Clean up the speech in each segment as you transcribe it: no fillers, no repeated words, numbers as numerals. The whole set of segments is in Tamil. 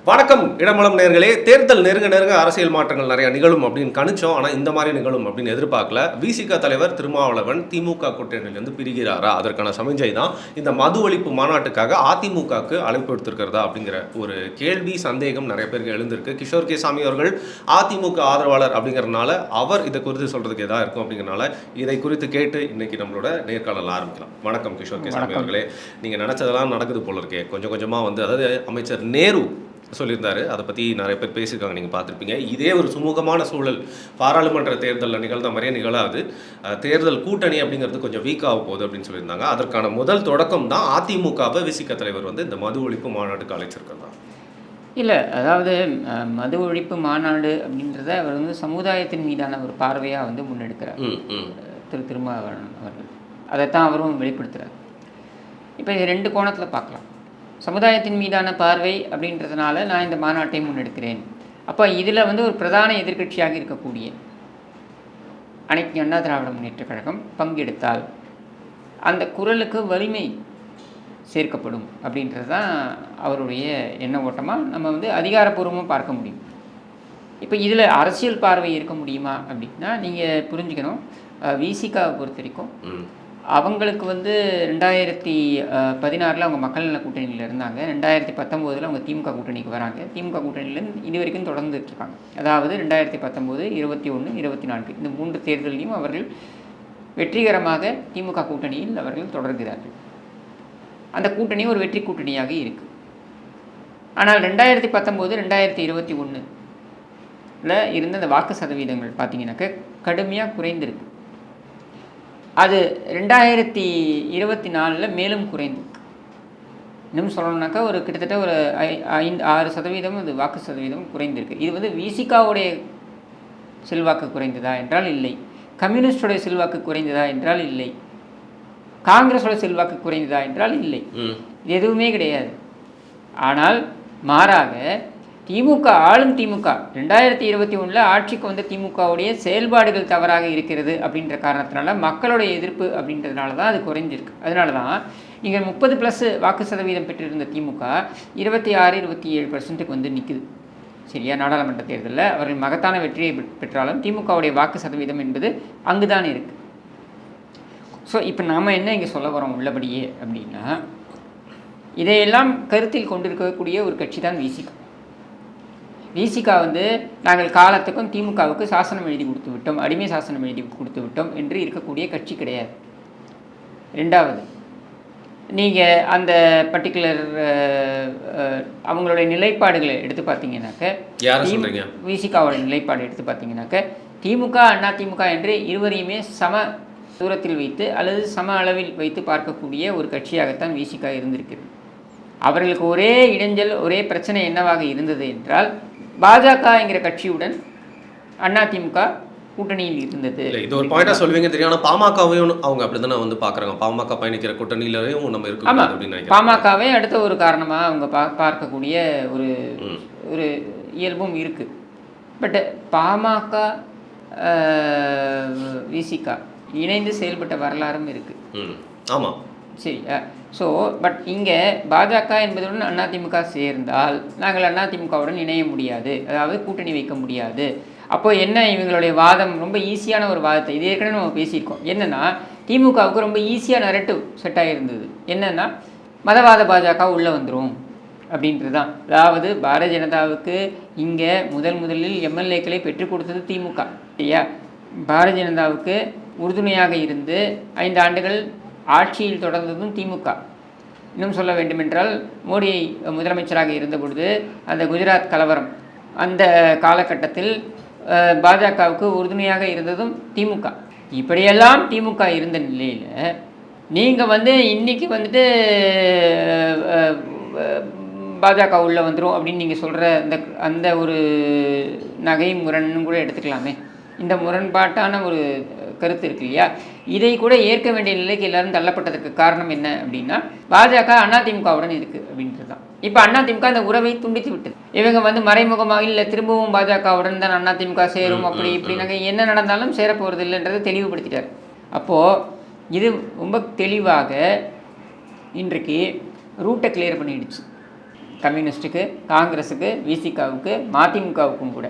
வணக்கம் இடமலம் நேர்களே. தேர்தல் நெருங்க அரசியல் மாற்றங்கள் நிறைய நிகழும் அப்படின்னு கணிச்சோம். ஆனால் இந்த மாதிரி நிகழும் அப்படின்னு எதிர்பார்க்கல. விசிக தலைவர் திருமாவளவன் திமுக கூட்டணியிலிருந்து பிரிகிறாரா, அதற்கான சமிஞ்சை தான் இந்த மது ஒழிப்பு மாநாட்டுக்காக அதிமுகவுக்கு அழைப்பு எடுத்திருக்கிறதா அப்படிங்கிற ஒரு கேள்வி சந்தேகம் நிறைய பேருக்கு எழுந்திருக்கு. கிஷோர் கே சாமி அவர்கள் அதிமுக ஆதரவாளர் அப்படிங்கிறதுனால அவர் இதை குறித்து சொல்றதுக்கு எதா இருக்கும் அப்படிங்கிறனால இதை குறித்து கேட்டு இன்னைக்கு நம்மளோட நேர்காணல் ஆரம்பிக்கலாம். வணக்கம் கிஷோர் கே சாமி அவர்களே. நீங்கள் நினைச்சதெல்லாம் நடக்குது போல இருக்கே. கொஞ்சம் கொஞ்சமாக அதாவது அமைச்சர் நேரு சொல்லியிருந்தாரு. அதை பற்றி நிறைய பேர் பேசியிருக்காங்க, நீங்கள் பார்த்துருப்பீங்க. இதே ஒரு சுமூகமான சூழல் பாராளுமன்ற தேர்தலில் நிகழ்ந்த மாதிரியே நிகழாது. தேர்தல் கூட்டணி அப்படிங்கிறது கொஞ்சம் வீக்காக போகுது அப்படின்னு சொல்லியிருந்தாங்க. அதற்கான முதல் தொடக்கம் தான் அதிமுகவை விசிக தலைவர் இந்த மது ஒழிப்பு மாநாட்டுக்கு அழைச்சிருக்கிறதா? இல்லை, அதாவது மது ஒழிப்பு மாநாடு அப்படின்றத அவர் சமுதாயத்தின் மீதான ஒரு பார்வையாக முன்னெடுக்கிறார் திருமாவளவன் அவர்கள். அதைத்தான் அவரும் வெளிப்படுத்துகிறார். இப்போ இது ரெண்டு கோணத்தில் பார்க்கலாம். சமுதாயத்தின் மீதான பார்வை அப்படின்றதுனால நான் இந்த மாநாட்டை முன்னெடுக்கிறேன். அப்போ இதில் ஒரு பிரதான எதிர்க்கட்சியாக இருக்கக்கூடிய அனைத்து அண்ணா திராவிட முன்னேற்றக் கழகம் பங்கெடுத்தால் அந்த குரலுக்கு வலிமை சேர்க்கப்படும் அப்படின்றது தான் அவருடைய எண்ண ஓட்டமாக நம்ம அதிகாரப்பூர்வமாக பார்க்க முடியும். இப்போ இதில் அரசியல் பார்வை இருக்க முடியுமா அப்படின்னா நீங்கள் புரிஞ்சுக்கணும். விசிகாவை பொறுத்த வரைக்கும் அவங்களுக்கு 2016 அவங்க மக்கள் நல கூட்டணியில் இருந்தாங்க. 2019 அவங்க திமுக கூட்டணிக்கு வராங்க. திமுக கூட்டணியிலேருந்து இது வரைக்கும் தொடர்ந்துட்டு இருக்காங்க. அதாவது 2019, 21, 24 இந்த 3 தேர்தலையும் அவர்கள் வெற்றிகரமாக திமுக கூட்டணியில் அவர்கள் தொடர்கிறார்கள். அந்த கூட்டணி ஒரு வெற்றி கூட்டணியாக இருக்குது. ஆனால் 2019, 2021 இருந்த அந்த வாக்கு சதவீதங்கள் பார்த்தீங்கன்னாக்க கடுமையாக குறைந்திருக்கு. அது 2024 மேலும் குறைந்திருக்கு. இன்னும் சொல்லணும்னாக்கா ஒரு கிட்டத்தட்ட ஒரு 5-6% அது வாக்கு சதவீதம் குறைந்திருக்கு. இது விசிகாவுடைய செல்வாக்கு குறைந்ததா என்றால் இல்லை. கம்யூனிஸ்டோடைய செல்வாக்கு குறைந்ததா என்றால் இல்லை. காங்கிரஸோட செல்வாக்கு குறைந்ததா என்றால் இல்லை. இது எதுவுமே கிடையாது. ஆனால் மாறாக ஆளும் திமுக 2021 ஆட்சிக்கு திமுகவுடைய செயல்பாடுகள் தவறாக இருக்கிறது அப்படின்ற காரணத்தினால மக்களுடைய எதிர்ப்பு அப்படின்றதுனால தான் அது குறைஞ்சிருக்கு. அதனால தான் நீங்கள் 30+ வாக்கு சதவீதம் பெற்றிருந்த திமுக 26-27% நிற்குது. சரியா? நாடாளுமன்ற தேர்தலில் அவர்கள் மகத்தான வெற்றியை பெற்றாலும் திமுகவுடைய வாக்கு சதவீதம் என்பது அங்கு தான் இருக்குது. ஸோ இப்போ நாம் என்ன இங்கே சொல்ல வரோம் உள்ளபடியே அப்படின்னா, இதையெல்லாம் கருத்தில் கொண்டிருக்கக்கூடிய ஒரு கட்சி தான் விசிகா. விசிகா நாங்கள் காலத்துக்கும் திமுகவுக்கு சாசனம் எழுதி கொடுத்து விட்டோம், அடிமை சாசனம் எழுதி கொடுத்து விட்டோம் என்று இருக்கக்கூடிய கட்சி கிடையாது. ரெண்டாவது, நீங்கள் அந்த பர்டிகுலர் அவங்களுடைய நிலைப்பாடுகளை எடுத்து பார்த்தீங்கன்னாக்க, விசிகாவோட நிலைப்பாடு எடுத்து பார்த்தீங்கன்னாக்க திமுக அண்ணா திமுக என்று இருவரையுமே சம தூரத்தில் வைத்து அல்லது சம அளவில் வைத்து பார்க்கக்கூடிய ஒரு கட்சியாகத்தான் விசிகா இருந்திருக்கிறது. அவர்களுக்கு ஒரே இடைஞ்சல், ஒரே பிரச்சனை என்னவாக இருந்தது என்றால், பாஜக என்கிற கட்சியுடன் அதிமுக கூட்டணியில் இருந்தது. இது ஒரு பாயிண்டா சொல்வீங்க தெரியும். ஆனால் பாமகவையும் அவங்க அப்படிதான் பார்க்குறாங்க. பாமக பயணிக்கிற கூட்டணியிலையும் நம்ம இருக்கோம். ஆமாம், பாமகவே அடுத்த ஒரு காரணமாக அவங்க பார்க்கக்கூடிய ஒரு ஒரு இயல்பும் இருக்குது. பட் பாமக விசிகா இணைந்து செயல்பட்ட வரலாறும் இருக்குது. ஆமாம், சரியா? ஸோ பட் இங்கே பாஜக என்பதுடன் அதிமுக சேர்ந்தால் நாங்கள் அதிமுகவுடன் இணைய முடியாது, அதாவது கூட்டணி வைக்க முடியாது. அப்போது என்ன இவங்களுடைய வாதம், ரொம்ப ஈஸியான ஒரு வாதத்தை இது ஏற்கனவே நம்ம பேசியிருக்கோம். என்னென்னா, திமுகவுக்கு ரொம்ப ஈஸியாக நரேட்டிவ் செட் ஆகிருந்தது. என்னென்னா, மதவாத பாஜக உள்ளே வந்துடும் அப்படின்றது தான். அதாவது பாரதிய ஜனதாவுக்கு இங்கே முதலில் எம்எல்ஏக்களை பெற்றுக் கொடுத்தது திமுக, இல்லையா? பாரதிய ஜனதாவுக்கு உறுதுணையாக இருந்து 5 ஆண்டுகள் ஆட்சியில் தொடர்ந்ததும் திமுக. இன்னும் சொல்ல வேண்டுமென்றால், மோடி முதலமைச்சராக இருந்த பொழுது அந்த குஜராத் கலவரம் அந்த காலகட்டத்தில் பாஜகவுக்கு உறுதுணையாக இருந்ததும் திமுக. இப்படியெல்லாம் திமுக இருந்த நிலையில் நீங்கள் இன்றைக்கி பாஜக உள்ளே வந்துடும் அப்படின்னு நீங்கள் சொல்கிற அந்த ஒரு நகை முரண்னு கூட எடுத்துக்கலாமே. இந்த முரண்பாட்டான ஒரு கருத்து இருக்கு இல்லையா? இதை கூட ஏற்க வேண்டிய நிலைக்கு எல்லாரும் தள்ளப்பட்டதுக்கு காரணம் என்ன அப்படின்னா, பாஜக அதிமுகவுடன் இருக்குது அப்படின்றது தான். இப்போ அதிமுக அந்த உறவை துண்டித்து விட்டது. இவங்க மறைமுகமாக இல்லை திரும்பவும் பாஜகவுடன் தான் அதிமுக சேரும் அப்படி இப்படின்னாங்க என்ன நடந்தாலும் சேரப்போகிறது இல்லைன்றதை தெளிவுபடுத்திட்டார். அப்போது இது ரொம்ப தெளிவாக இன்றைக்கு ரூட்டை கிளியர் பண்ணிடுச்சு. கம்யூனிஸ்ட்டுக்கு, காங்கிரஸுக்கு, விசிகாவுக்கு, மதிமுகவுக்கும் கூட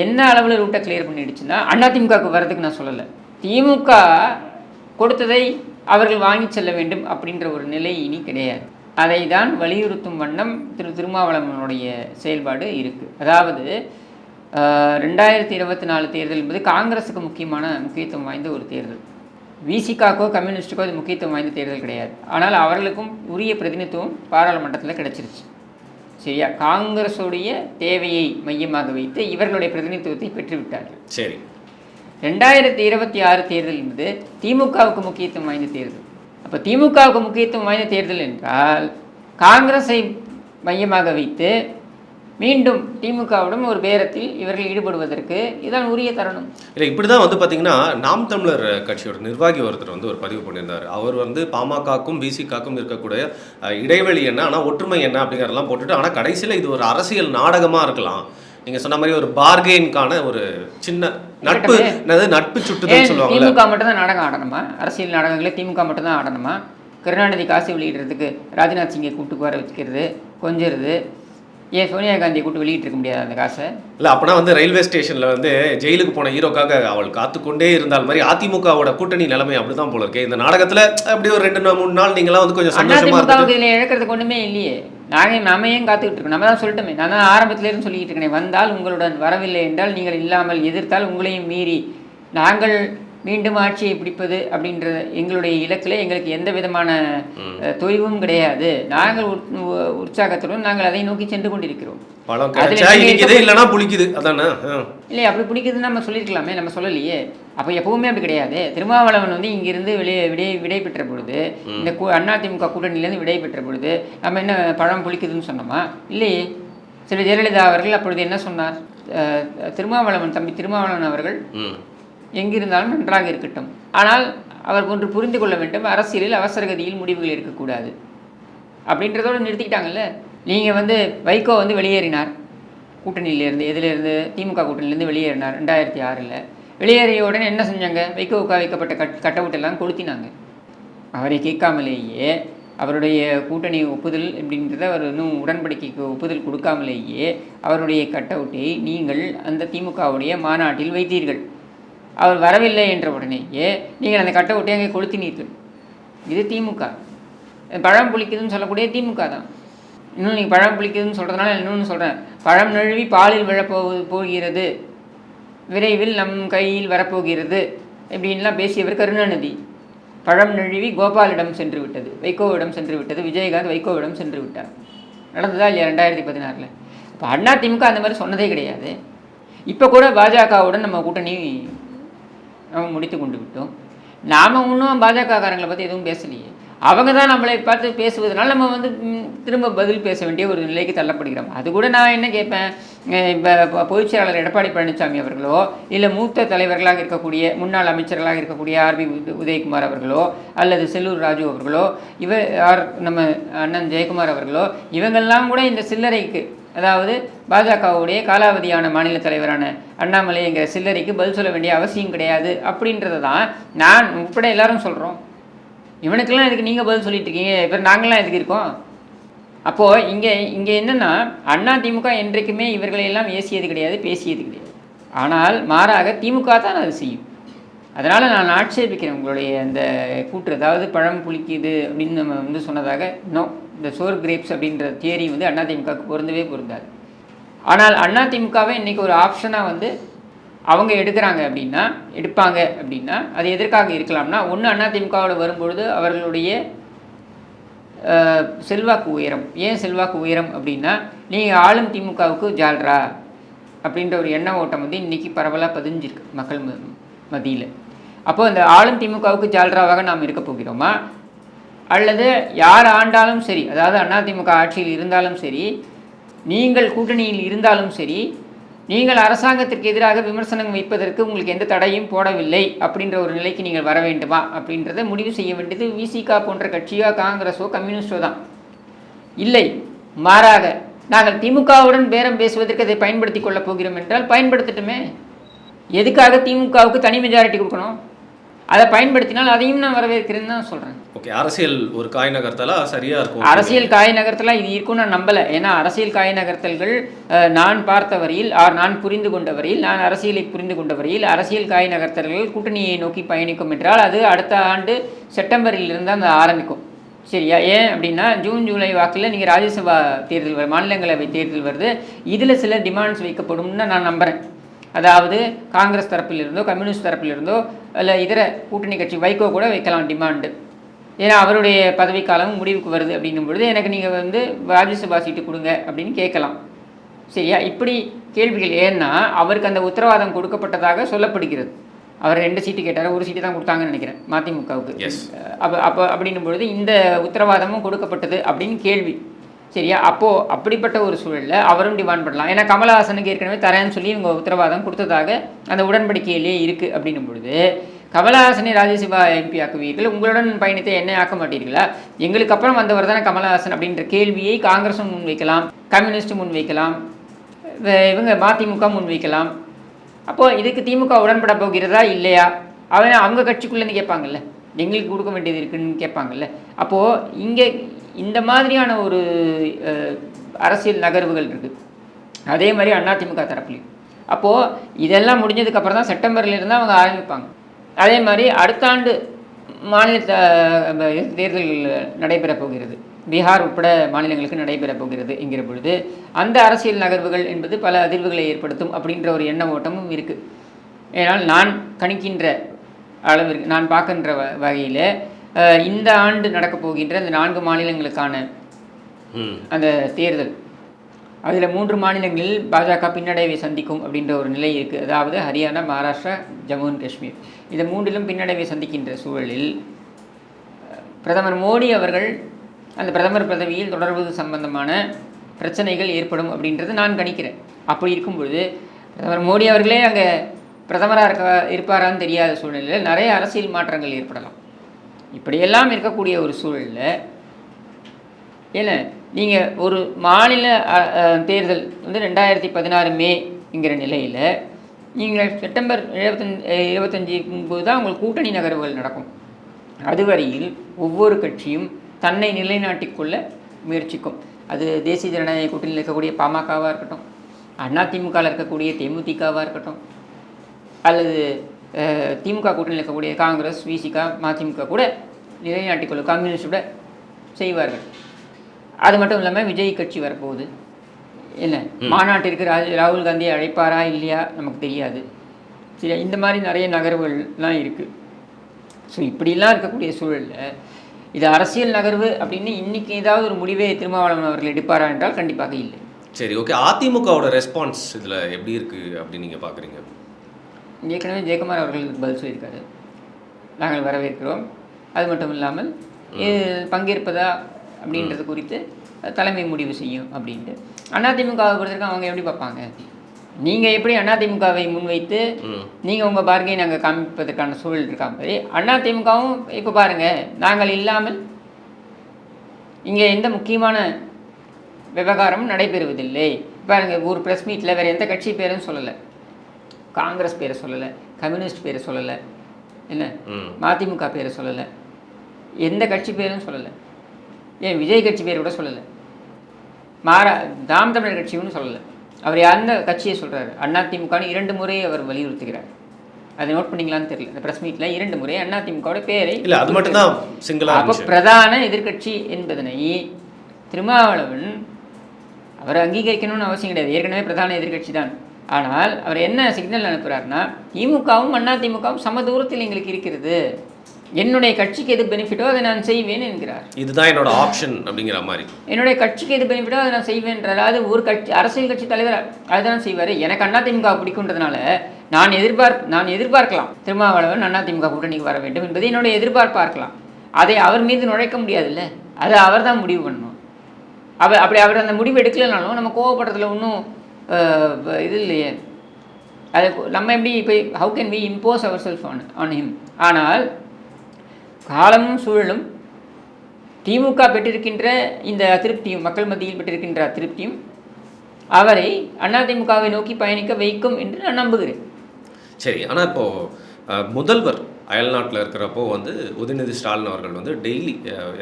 என்ன அளவில் ரூட்டை கிளியர் பண்ணிடுச்சுன்னா, அதிமுகவுக்கு வர்றதுக்கு நான் சொல்லலை, திமுக கொடுத்ததை அவர்கள் வாங்கி செல்ல வேண்டும் அப்படின்ற ஒரு நிலை இனி கிடையாது. அதை தான் வலியுறுத்தும் வண்ணம் திருமாவளவனுடைய செயல்பாடு இருக்குது. அதாவது 2024 தேர்தல் என்பது காங்கிரஸுக்கு முக்கியத்துவம் வாய்ந்த ஒரு தேர்தல். விசிகாக்கோ கம்யூனிஸ்ட்டுக்கோ அது முக்கியத்துவம் வாய்ந்த தேர்தல் கிடையாது. ஆனால் அவர்களுக்கும் உரிய பிரதிநிதித்துவம் பாராளுமன்றத்தில் கிடைச்சிருச்சு. சரியா? காங்கிரஸுடைய தேவையை மையமாக வைத்து இவர்களுடைய பிரதிநிதித்துவத்தை பெற்றுவிட்டார்கள். சரி. 2026 தேர்தல் என்பது திமுகவுக்கு முக்கியத்துவம் வாய்ந்த தேர்தல். அப்போ திமுகவுக்கு முக்கியத்துவம் வாய்ந்த தேர்தல் என்றால் காங்கிரஸை மையமாக வைத்து மீண்டும் திமுகவுடன் ஒரு பேரத்தில் இவர்கள் ஈடுபடுவதற்கு இதான் உரிய தருணம். இல்லை, இப்படி தான் வந்து பார்த்தீங்கன்னா நாம் தமிழர் கட்சியோட நிர்வாகி ஒருத்தர் வந்து ஒரு பதிவு பண்ணியிருந்தார். அவர் வந்து பாமகக்கும் பிசிகாக்கும் இருக்கக்கூடிய இடைவெளி என்ன, ஆனால் ஒற்றுமை என்ன அப்படிங்கிறதெல்லாம் போட்டுட்டு, ஆனால் கடைசியில் இது ஒரு அரசியல் நாடகமாக இருக்கலாம், நீங்கள் சொன்ன மாதிரி ஒரு பார்கெயின்கான ஒரு சின்ன நட்பு சுட்டுதான் சொல்லுவாங்க. திமுக மட்டும் தான் நாடகம் ஆடணுமா? அரசியல் நாடகங்களே திமுக மட்டும் தான் ஆடணுமா? கருணாநிதி காசு வெளியிடுறதுக்கு ராஜ்நாத் சிங்கை கூப்பிட்டு வர வச்சுக்கிறது, கொஞ்சிறது, ஏன் சோனியா காந்தியை கூட்டு வெளியிட்டு இருக்க முடியாது அந்த காசை? இல்லை, அப்போனா வந்து ரயில்வே ஸ்டேஷனில் வந்து ஜெயிலுக்கு போன ஹீரோக்காக அவள் காத்துக்கொண்டே இருந்தால் மாதிரி அதிமுகவோட கூட்டணி நிலைமை அப்படி தான் போல இருக்கு. இந்த நாடகத்தில் அப்படி ஒரு 2-3 நாள் நீங்களாம் வந்து கொஞ்சம் சந்தோஷமா அதிமுகவுக்கு இதில் இழக்கிறதுக்கு ஒன்றுமே இல்லையே. நம்ம ஏன் காத்துக்கிட்டு இருக்கோம்? நம்ம தான் சொல்லிட்டோமே, நான் தான் ஆரம்பத்திலேருந்து சொல்லிக்கிட்டு இருக்கேன், வந்தால் உங்களுடன், வரவில்லை என்றால் நீங்கள் இல்லாமல், எதிர்த்தால் உங்களையும் மீறி நாங்கள் மீண்டும் ஆட்சியை பிடிப்பது அப்படின்ற எங்களுடைய இலக்கில் எங்களுக்கு எந்த விதமான தொய்வும் கிடையாது. நாங்கள் உற்சாகத்துடன் நாங்கள் அதை நோக்கி சென்று கொண்டிருக்கிறோம். இல்லை, அப்படி பிடிக்குதுன்னு நம்ம சொல்லியிருக்கலாமே, நம்ம சொல்லலையே. அப்போ எப்பவுமே அப்படி கிடையாது. திருமாவளவன் வந்து இங்கிருந்து விடை பெற்ற பொழுது, இந்த அதிமுக கூட்டணியிலேருந்து விடை பெற்ற பொழுது நம்ம என்ன பழம் புளிக்குதுன்னு சொன்னோமா? இல்லையே. சில ஜெயலலிதா அவர்கள் அப்பொழுது என்ன சொன்னார்? தம்பி திருமாவளவன் அவர்கள் எங்கிருந்தாலும் நன்றாக இருக்கட்டும், ஆனால் அவர் ஒன்று புரிந்து கொள்ள வேண்டும், அரசியலில் அவசரகதியில் முடிவுகள் இருக்கக்கூடாது அப்படின்றதோடு நிறுத்திக்கிட்டாங்கல்ல. நீங்கள் வந்து வைகோ வந்து வெளியேறினார் கூட்டணியிலேருந்து, எதிலேருந்து? திமுக கூட்டணியிலேருந்து வெளியேறினார் 2006. வெளியேறிய உடனே என்ன செஞ்சாங்க? வைகோவுக்காக வைக்கப்பட்ட கட்டவுட்டெல்லாம் கொளுத்தினாங்க. அவரை கேட்காமலேயே, அவருடைய கூட்டணி ஒப்புதல் அப்படின்றத அவர் இன்னும் உடன்படிக்கைக்கு ஒப்புதல் கொடுக்காமலேயே அவருடைய கட்டவுட்டை நீங்கள் அந்த திமுகவுடைய மாநாட்டில் வைத்தீர்கள். அவர் வரவில்லை என்ற உடனேயே நீங்கள் அந்த கட்டவுட்டை அங்கே கொளுத்தினீர்கள். இது திமுக. பழம் புளிக்குதுன்னு சொல்லக்கூடிய திமுக தான். இன்னும் நீங்கள் பழம் புளிக்குதுன்னு சொல்கிறதுனால இன்னொன்று சொல்கிறேன், பழம் நழுவி பாலில் போகிறது, விரைவில் நம் கையில் வரப்போகிறது இப்படின்லாம் பேசியவர் கருணாநிதி. பழம் நழுவி கோபாலிடம் சென்று விட்டது, வைகோவிடம் சென்று விட்டது, விஜயகாந்த் வைகோவிடம் சென்று விட்டார். நடந்ததா இல்லையா 2016? இப்போ அதிமுக அந்த மாதிரி சொன்னதே கிடையாது. இப்போ கூட பாஜகவுடன் நம்ம கூட்டணி முடித்து கொண்டு விட்டோம். நாம் இன்னும் பாஜகக்காரங்களை பற்றி எதுவும் பேசலையே. அவங்க தான் நம்மளை பார்த்து பேசுவதனால நம்ம வந்து திரும்ப பதில் பேச வேண்டிய ஒரு நிலைக்கு தள்ளப்படுகிறோம். அது கூட நான் என்ன கேட்பேன், இப்போ பொதுச் செயலாளர் எடப்பாடி பழனிசாமி அவர்களோ, இல்லை மூத்த தலைவர்களாக இருக்கக்கூடிய முன்னாள் அமைச்சர்களாக இருக்கக்கூடிய ஆர்பி உதயகுமார் அவர்களோ, அல்லது செல்லூர் ராஜு அவர்களோ, நம்ம அண்ணன் ஜெயக்குமார் அவர்களோ, இவங்கெல்லாம் கூட இந்த சில்லறைக்கு, அதாவது பாஜகவுடைய காலாவதியான மாநில தலைவரான அண்ணாமலைங்கிற சில்லறைக்கு பதில் சொல்ல வேண்டிய அவசியம் கிடையாது அப்படின்றத தான் நான் உட்பட எல்லாரும் சொல்கிறோம். இவனுக்கெல்லாம் இதுக்கு நீங்கள் பதில் சொல்லிட்டு இருக்கீங்க, இப்போ நாங்களாம் எதுக்கு இருக்கோம்? அப்போது இங்கே என்னென்னா, அதிமுக என்றைக்குமே இவர்களையெல்லாம் ஏசியது கிடையாது, பேசியது கிடையாது. ஆனால் மாறாக திமுக தான் அது செய்யும். அதனால் நான் ஆட்சேபிக்கிறேன் உங்களுடைய அந்த கூற்று. அதாவது பழம் புளிக்குது அப்படின்னு நம்ம வந்து சொன்னதாக இந்த சோர் கிரேப்ஸ் அப்படின்ற தியரி வந்து அதிமுகவுக்கு பொருந்தவே பொருந்தாது. ஆனால் அதிமுகவை இன்றைக்கி ஒரு ஆப்ஷனாக வந்து அவங்க எடுப்பாங்க அப்படின்னா அது எதற்காக இருக்கலாம்னா, ஒன்று அதிமுகவோட வரும்பொழுது அவர்களுடைய செல்வாக்கு உயரம். ஏன் செல்வாக்கு உயரம் அப்படின்னா, நீங்கள் ஆளும் திமுகவுக்கு ஜால்ரா அப்படின்ற ஒரு எண்ண ஓட்டம் வந்து இன்றைக்கி பரவலாக பதிஞ்சிருக்கு மக்கள் மத்தியில். அப்போது இந்த ஆளும் திமுகவுக்கு ஜால்ராவாக நாம் இருக்க போகிறோமா, அல்லது யார் ஆண்டாலும் சரி, அதாவது அதிமுக ஆட்சியில் இருந்தாலும் சரி, நீங்கள் கூட்டணியில் இருந்தாலும் சரி, நீங்கள் அரசாங்கத்திற்கு எதிராக விமர்சனம் வைப்பதற்கு உங்களுக்கு எந்த தடையும் போடவில்லை அப்படின்ற ஒரு நிலைக்கு நீங்கள் வர வேண்டுமா அப்படின்றத முடிவு செய்ய வேண்டியது விசிகா போன்ற கட்சியோ, காங்கிரஸோ, கம்யூனிஸ்டோ தான். இல்லை, மாறாக நாங்கள் திமுகவுடன் பேரம் பேசுவதற்கு அதை பயன்படுத்தி கொள்ளப் போகிறோம் என்றால் பயன்படுத்தட்டுமே. எதுக்காக திமுகவுக்கு தனி மெஜாரிட்டி கொடுக்கணும்? அதை பயன்படுத்தினால் அதையும் நான் வரவேற்கிறேன்னு தான் சொல்கிறேன். ஓகே, அரசியல் ஒரு காய் நகர்த்தலா சரியா இருக்கும். அரசியல் காய் நகர்த்தலாம் இது இருக்கும் நான் நம்பலை. ஏன்னா அரசியல் காய் நகர்த்தல்கள் நான் பார்த்த வரையில் நான் புரிந்து கொண்ட வரையில், நான் அரசியலை புரிந்து கொண்ட வரையில் அரசியல் காய் நகர்த்தல்கள் கூட்டணியை நோக்கி பயணிக்கும் என்றால் அது அடுத்த ஆண்டு செப்டம்பரில் இருந்து அந்த ஆரம்பிக்கும். சரியா? ஏன் அப்படின்னா ஜூன் ஜூலை வாக்கில் நீங்கள் ராஜ்யசபா தேர்தல் மாநிலங்களவை தேர்தல் வருது. இதில் சில டிமாண்ட்ஸ் வைக்கப்படும்னு நான் நம்புகிறேன். அதாவது காங்கிரஸ் தரப்பிலிருந்தோ கம்யூனிஸ்ட் தரப்பிலிருந்தோ இல்லை இதர கூட்டணி கட்சி வைகோ கூட வைக்கலாம் டிமாண்டு. ஏன்னா அவருடைய பதவிக்காலம் முடிவுக்கு வருது அப்படின்னும் பொழுது எனக்கு நீங்கள் ராஜ்யசபா சீட்டு கொடுங்க அப்படின்னு கேட்கலாம். சரியா? இப்படி கேள்விகள். ஏன்னா அவருக்கு அந்த உத்தரவாதம் கொடுக்கப்பட்டதாக சொல்லப்படுகிறது. அவர் 2 சீட்டு கேட்டார், 1 சீட்டு தான் கொடுத்தாங்கன்னு நினைக்கிறேன் மதிமுகவுக்கு. அப்போ அப்படின்னும் பொழுது இந்த உத்தரவாதமும் கொடுக்கப்பட்டது அப்படின்னு கேள்வி. சரியா? அப்போது அப்படிப்பட்ட ஒரு சூழலில் அவரும் டிமாண்ட் பண்ணலாம். ஏன்னா கமலஹாசனுக்கு ஏற்கனவே தரேன்னு சொல்லி இவங்க உத்தரவாதம் கொடுத்ததாக அந்த உடன்படிக்கையிலே இருக்குது அப்படின்னும் பொழுது கமலஹாசனை ராஜ்யசபா எம்பி ஆக்குவீர்கள், உங்களுடன் பயணித்த என்னை ஆக்க மாட்டீர்களா, எங்களுக்கு அப்புறம் வந்தவர் தானே கமலஹாசன் அப்படின்ற கேள்வியை காங்கிரஸும் முன்வைக்கலாம், கம்யூனிஸ்ட்டும் முன்வைக்கலாம், இவங்க மதிமுக முன்வைக்கலாம். அப்போது இதுக்கு திமுக உடன்பட போகிறதா இல்லையா அவங்க கட்சிக்குள்ளேருந்து கேட்பாங்கல்ல, எங்களுக்கு கொடுக்க வேண்டியது இருக்குன்னு கேட்பாங்கல்ல. அப்போது இங்கே இந்த மாதிரியான ஒரு அரசியல் நகர்வுகள் இருக்குது. அதே மாதிரி அதிமுக தரப்புலையும். அப்போது இதெல்லாம் முடிஞ்சதுக்கப்புறம் தான் செப்டம்பர்லேருந்து அவங்க ஆரம்பிப்பாங்க. அதே மாதிரி அடுத்த ஆண்டு மாநில தேர்தல்கள் நடைபெறப் போகிறது, பீகார் உட்பட மாநிலங்களுக்கு நடைபெறப் போகிறது என்கிற பொழுது அந்த அரசியல் நகர்வுகள் என்பது பல அதிர்வுகளை ஏற்படுத்தும் அப்படின்ற ஒரு எண்ண ஓட்டமும் இருக்குது. ஏன்னால் நான் கணிக்கின்ற அளவிற்கு, நான் பார்க்கின்ற வகையில் இந்த ஆண்டு நடக்கப் போகின்ற அந்த 4 மாநிலங்களுக்கான அந்த தேர்தல், அதில் 3 மாநிலங்களில் பாஜக பின்னடைவை சந்திக்கும் அப்படின்ற ஒரு நிலை இருக்குது. அதாவது ஹரியானா, மகாராஷ்டிரா, ஜம்மு அண்ட் காஷ்மீர், இந்த 3லும் பின்னடைவை சந்திக்கின்ற சூழலில் பிரதமர் மோடி அவர்கள் அந்த பிரதமர் பதவியில் தொடர்வது சம்பந்தமான பிரச்சனைகள் ஏற்படும் அப்படின்றது நான் கணிக்கிறேன். அப்படி இருக்கும் பொழுது பிரதமர் மோடி அவர்களே அங்கே பிரதமராக இருப்பாரான்னு தெரியாத சூழ்நிலையில் நிறைய அரசியல் மாற்றங்கள் ஏற்படலாம். இப்படியெல்லாம் இருக்கக்கூடிய ஒரு சூழலில் ஏன்னா நீங்கள் ஒரு மாநில தேர்தல் 2016 மேங்கிற நிலையில் நீங்கள் செப்டம்பர் 25 தான் உங்களுக்கு கூட்டணி நகர்வுகள் நடக்கும். அதுவரையில் ஒவ்வொரு கட்சியும் தன்னை நிலைநாட்டிக் கொள்ள முயற்சிக்கும். அது தேசிய ஜனநாயக கூட்டணியில் இருக்கக்கூடிய பாமகவாக இருக்கட்டும், அதிமுகவில் இருக்கக்கூடிய தேமுதிகவாக இருக்கட்டும், அல்லது திமுக கூட்டணியில் இருக்கக்கூடிய காங்கிரஸ், விசிக, மதிமுக கூட நிலைநாட்டிக் கொள்ளும், கம்யூனிஸ்ட் கூட செய்வார்கள். அது மட்டும் இல்லாமல் விஜய் கட்சி வரப்போகுது. என்ன மாநாட்டிற்கு ராகுல் காந்தியை அழைப்பாரா இல்லையா நமக்கு தெரியாது. சரி, இந்த மாதிரி நிறைய நகர்வுகள்லாம் இருக்குது. ஸோ இப்படிலாம் இருக்கக்கூடிய சூழலில் இது அரசியல் நகர்வு அப்படின்னு இன்றைக்கி ஏதாவது ஒரு முடிவை திருமாவளவன் அவர்கள் எடுப்பாரா என்றால் கண்டிப்பாக இல்லை. சரி, ஓகே. அதிமுகவோட ரெஸ்பான்ஸ் இதில் எப்படி இருக்குது அப்படின்னு நீங்கள் பார்க்குறீங்க? ஏற்கனவே ஜெயக்குமார் அவர்கள் பதில் சொல்லியிருக்காரு, நாங்கள் வரவேற்கிறோம், அது மட்டும் இல்லாமல் பங்கேற்பதா அப்படின்றது குறித்து தலைமை முடிவு செய்யும் அப்படின்ட்டு. அதிமுகவை பொறுத்திருக்க அவங்க எப்படி பார்ப்பாங்க? நீங்கள் எப்படி அதிமுகவை முன்வைத்து நீங்கள் உங்கள் பார்க்கையை நாங்கள் காமிப்பதற்கான சூழல் இருக்கா மாதிரி அதிமுகவும் இப்போ பாருங்கள், நாங்கள் இல்லாமல் இங்கே எந்த முக்கியமான விவகாரமும் நடைபெறுவதில்லை. பாருங்கள், ஒரு ப்ரெஸ் மீட்டில் வேறு எந்த கட்சி பேரும் சொல்லலை, காங்கிரஸ் பேரை சொல்லலை, கம்யூனிஸ்ட் பேரை சொல்லலை, என்ன மதிமுக பேரை சொல்லலை, எந்த கட்சி பேரும் சொல்லலை, ஏன் விஜய் கட்சி பேர் கூட சொல்லலை, நாம் தமிழர் கட்சின்னு சொல்லலை. அவர் எந்த கட்சியை சொல்கிறாரு? அதிமுகன்னு 2 முறை அவர் வலியுறுத்துகிறார். அதை நோட் பண்ணிங்களான்னு தெரியல. இந்த ப்ரெஸ் மீட்டில் 2 முறை அதிமுகவோட பேரை இல்லை, அது மட்டும் தான் சிங்கிளாக. அப்போ பிரதான எதிர்கட்சி என்பதனை திருமாவளவன் அவர் அங்கீகரிக்கணும்னு அவசியம் கிடையாது, ஏற்கனவே பிரதான எதிர்கட்சி தான். ஆனால் அவர் என்ன சிக்னல் அனுப்புகிறாருன்னா, திமுகவும் அதிமுகவும் சம தூரத்தில் எங்களுக்கு இருக்கிறது, என்னுடைய கட்சிக்கு எது பெனிஃபிட்டோ அதை நான் செய்வேன் என்கிறார். இதுதான் என்னோட ஆப்ஷன் அப்படிங்கிற மாதிரி. என்னுடைய கட்சிக்கு எது பெனிஃபிட்டோ அதை நான் செய்வேன்றார். அது ஒரு கட்சி, அரசியல் கட்சி தலைவர் அதுதான் செய்வார். எனக்கு அதிமுக பிடிக்குன்றதுனால நான் எதிர்பார்க்கலாம் திருமாவளவன் அதிமுக கூட்டணிக்கு வர வேண்டும் என்பது என்னுடைய எதிர்பார்ப்பாக இருக்கலாம். அதை அவர் மீது நுழைக்க முடியாதுல்ல, அதை அவர் தான் முடிவு பண்ணணும். அவர் அந்த முடிவு எடுக்கலைனாலும் நம்ம கோவப்படுறதுல ஒன்றும் இது இல்லையே. அது நம்ம எப்படி இப்போ how can we impose our self on him? ஆனால் காலமும் சூழலும் திமுக பெற்றிருக்கின்ற இந்த அதிருப்தியும், மக்கள் மத்தியில் பெற்றிருக்கின்ற அதிருப்தியும் அவரை அதிமுகவை நோக்கி பயணிக்க வைக்கும் என்று நான் நம்புகிறேன். சரி, ஆனால் இப்போது முதல்வர் அயல்நாட்டில் இருக்கிறப்போ வந்து உதயநிதி ஸ்டாலின் அவர்கள் வந்து டெய்லி